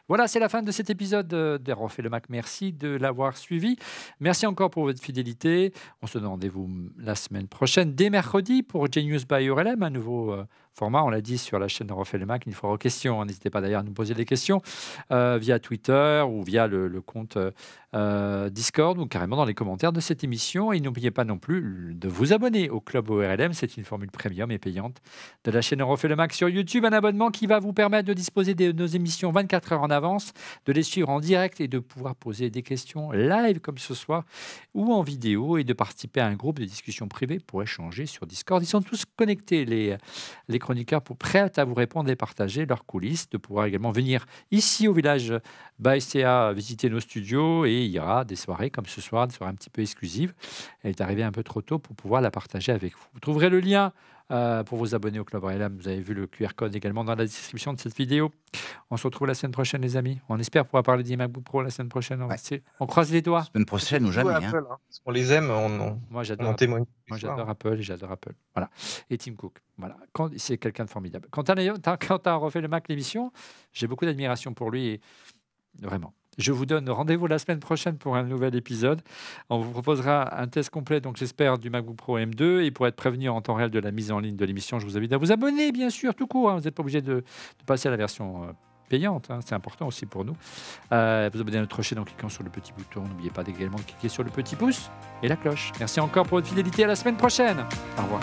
Voilà, c'est la fin de cet épisode de Refait le Mac. Merci de l'avoir suivi. Merci encore pour votre fidélité. On se donne rendez-vous la semaine prochaine, dès mercredi, pour Genius by ORLM, un nouveau format, on l'a dit, sur la chaîne de Refait le Mac. Une fois aux questions, n'hésitez pas d'ailleurs à nous poser des questions via Twitter ou via le compte Discord ou carrément dans les commentaires de cette émission. Et n'oubliez pas non plus de vous abonner au Club ORLM. C'est une formule premium et payante de la chaîne Refait le Mac sur YouTube. Un abonnement qui va vous permettre de disposer de nos émissions 24 heures en avance, de les suivre en direct et de pouvoir poser des questions live comme ce soir ou en vidéo et de participer à un groupe de discussion privée pour échanger sur Discord. Ils sont tous connectés, les chroniqueurs, prêts à vous répondre et partager leurs coulisses, de pouvoir également venir ici au village Baïséa visiter nos studios et il y aura des soirées comme ce soir, des soirées un petit peu exclusives. Elle est arrivée un peu trop tôt pour pouvoir la partager avec vous. Vous trouverez le lien pour vous abonner au Club ORLM. Vous avez vu le QR code également dans la description de cette vidéo. On se retrouve la semaine prochaine, les amis. On espère pouvoir parler des MacBook Pro la semaine prochaine. On croise les doigts. Semaine prochaine ou jamais. Apple, hein. Parce qu'on les aime, Moi, j'adore on témoigne. Moi, j'adore Apple et j'adore Apple. Voilà. Et Tim Cook. Voilà. C'est quelqu'un de formidable. Quand tu as refait le Mac l'émission, j'ai beaucoup d'admiration pour lui. Et vraiment. Je vous donne rendez-vous la semaine prochaine pour un nouvel épisode. On vous proposera un test complet, donc j'espère, du MacBook Pro M2. Et pour être prévenu en temps réel de la mise en ligne de l'émission, je vous invite à vous abonner, bien sûr, tout court. Hein. Vous n'êtes pas obligé de passer à la version payante. Hein. C'est important aussi pour nous. Vous abonnez à notre chaîne en cliquant sur le petit bouton. N'oubliez pas également de cliquer sur le petit pouce et la cloche. Merci encore pour votre fidélité. À la semaine prochaine. Au revoir.